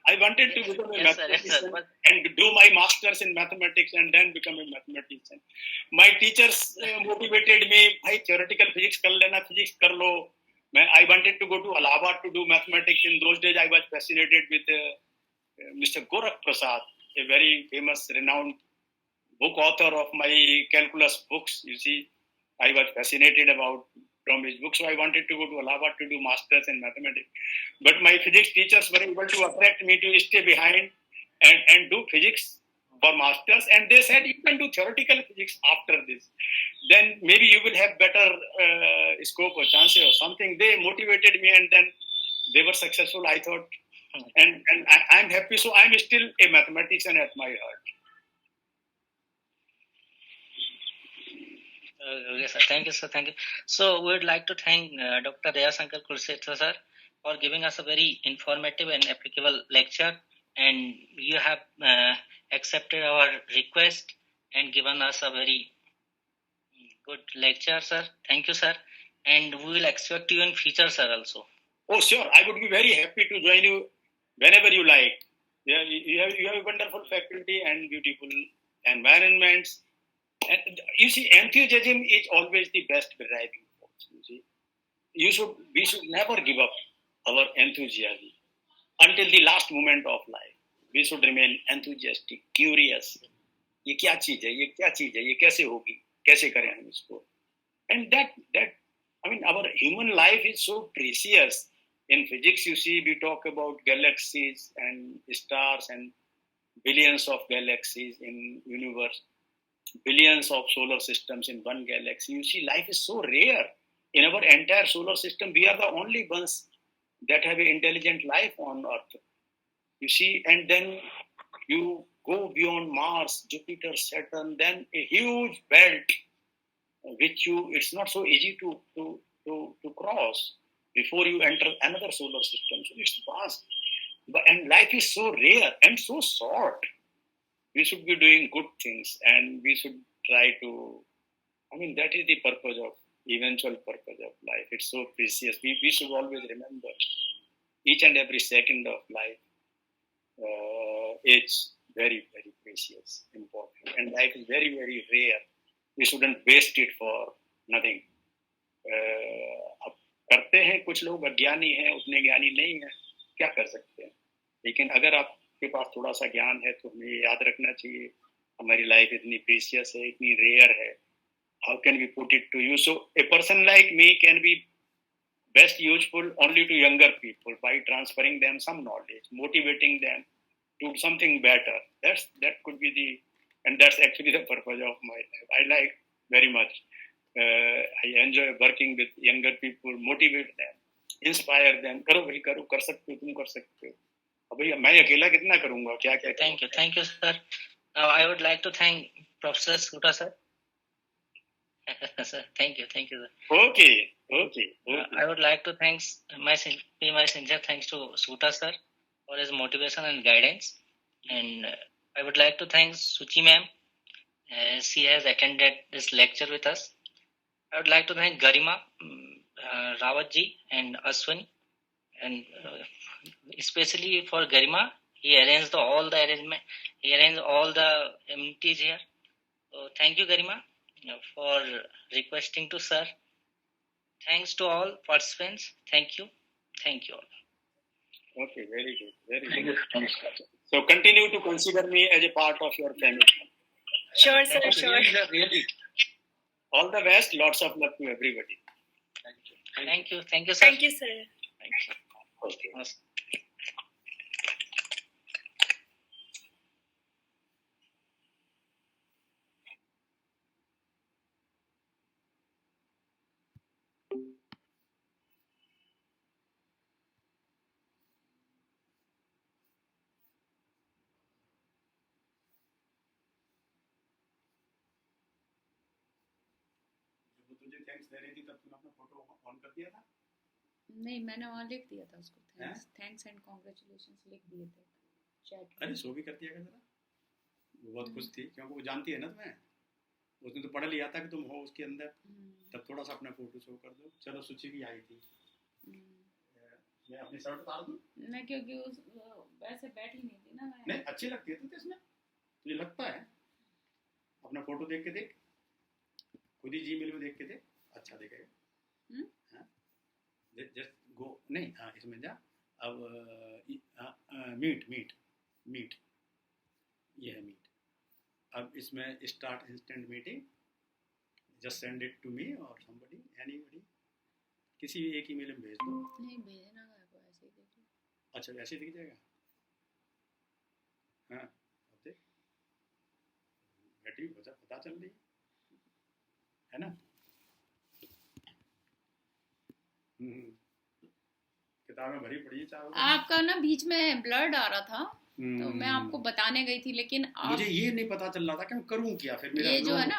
I wanted to become a mathematician and do my masters in mathematics and then become a mathematician. My teachers motivated me, भाई theoretical physics कर लेना, physics कर लो। I wanted to go to Allahabad to do mathematics. In those days, I was fascinated with Mr. Gorakh Prasad, a very famous, renowned book author of my calculus books. You see, I was fascinated from his books, so I wanted to go to Allahabad to do masters in mathematics. But my physics teachers were able to attract me to stay behind and do physics for masters, and they said you can do theoretical physics after this. Then maybe you will have better scope or chances or something. They motivated me, and then they were successful, I thought. And I'm happy. So I'm still a mathematician at my heart. Okay, sir. Thank you, sir. Thank you. So we would like to thank Dr. Dayasankar Kulshetha, sir, for giving us a very informative and applicable lecture. And you have accepted our request and given us a very good lecture, sir. Thank you, sir. And we will expect you in future, sir, also. Oh, sure. I would be very happy to join you whenever you like. Yeah, you have a wonderful faculty and beautiful environments. And you see, enthusiasm is always the best driving force. You see, we should never give up our enthusiasm until the last moment of life. We should remain enthusiastic, curious. ये क्या चीज है? ये क्या चीज है? ये कैसे होगी? कैसे करें हम इसको? And that I mean, our human life is so precious. In physics, you see, we talk about galaxies and stars and billions of galaxies in universe, billions of solar systems in one galaxy. You see, life is so rare. In our entire solar system, we are the only ones that have an intelligent life on Earth. You see, and then you go beyond Mars, Jupiter, Saturn, then a huge belt, which it's not so easy to cross before you enter another solar system. So it's vast. And life is so rare and so short. We should be doing good things, and we should try to, that is the eventual purpose of life. It's so precious. We should always remember each and every second of life is very, very precious, important. And life is very, very rare. We shouldn't waste it for nothing. अब करते हैं कुछ लोग अज्ञानी हैं, उतने ज्ञानी नहीं है, क्या कर सकते हैं? लेकिन अगर आपके पास थोड़ा सा ज्ञान है तो हमें याद रखना चाहिए हमारी लाइफ इतनी प्रीशियस है, इतनी रेयर है. How can we put it to use? So a person like me can be best useful only to younger people by transferring them some knowledge, motivating them to something better. That could be and that's actually the purpose of my life. I like very much. I enjoy working with younger people, motivate them, inspire them. करो भाई करो, कर सकते हो, तुम कर सकते हो. अब भैया मैं अकेला कितना करूँगा? क्या? Thank you, sir. Now I would like to thank Professor Sutta, sir. Sir, thank you, sir. Okay. I would like to pay my sincere thanks to Suta sir for his motivation and guidance, and I would like to thank Suchi ma'am as she has attended this lecture with us. I would like to thank Garima, Rawat ji, and Aswani, and especially for Garima, he arranged all the amenities here. So thank you, Garima, for requesting to sir. Thanks to all participants. Thank you all. Okay, very good. So continue to consider me as a part of your family. Sure, sir. Sure. Really. All the best. Lots of love to everybody. Thank you, sir. Thank you, sir. Thank you. Okay. तुझे thanks दे रही थी तब तूने अपना photo on कर दिया था? नहीं, मैंने वहाँ लिख दिया था उसको, थैंक्स एंड कॉन्ग्रेचुलेशंस लिख दिए थे चैट। अरे सो भी कर दिया क्या जरा? वो बहुत खुश थी क्योंकि वो जानती है ना तुम्हें, उसने तो पढ़ लिया था कि तुम हो उसके अंदर, तब थोड़ा सा अपना फोटो शो कर दो। चलो सुचि भी आई थी, मैं अपनी शर्ट उतार दूं? मैं क्योंकि उस वैसे बैठी नहीं थी ना मैं। नहीं अच्छी लगती है तुझे इसमें, तुझे लगता है? अपना फोटो देख के देख, खुद ही जीमेल में देख के देख, अच्छा दिखेगा। जस्ट गो, नहीं हाँ इसमें जा। अब मीट ये है मीट। अब इसमें start instant meeting, just send it to me और समबडी, एनीबडी, किसी भी एक ईमेल में भेज दो। नहीं भेजना है को ऐसे ही देख लो। अच्छा ऐसे ही दिख जाएगा? हाँ अब देख, बैटरी पता चल रही है ना? किताबें भरी पड़ी है चारों। आपका ना बीच में ब्लड आ रहा था तो मैं आपको बताने गई थी, लेकिन मुझे ये नहीं पता चल रहा था कि मैं करूं क्या फिर। मेरा ये जो है ना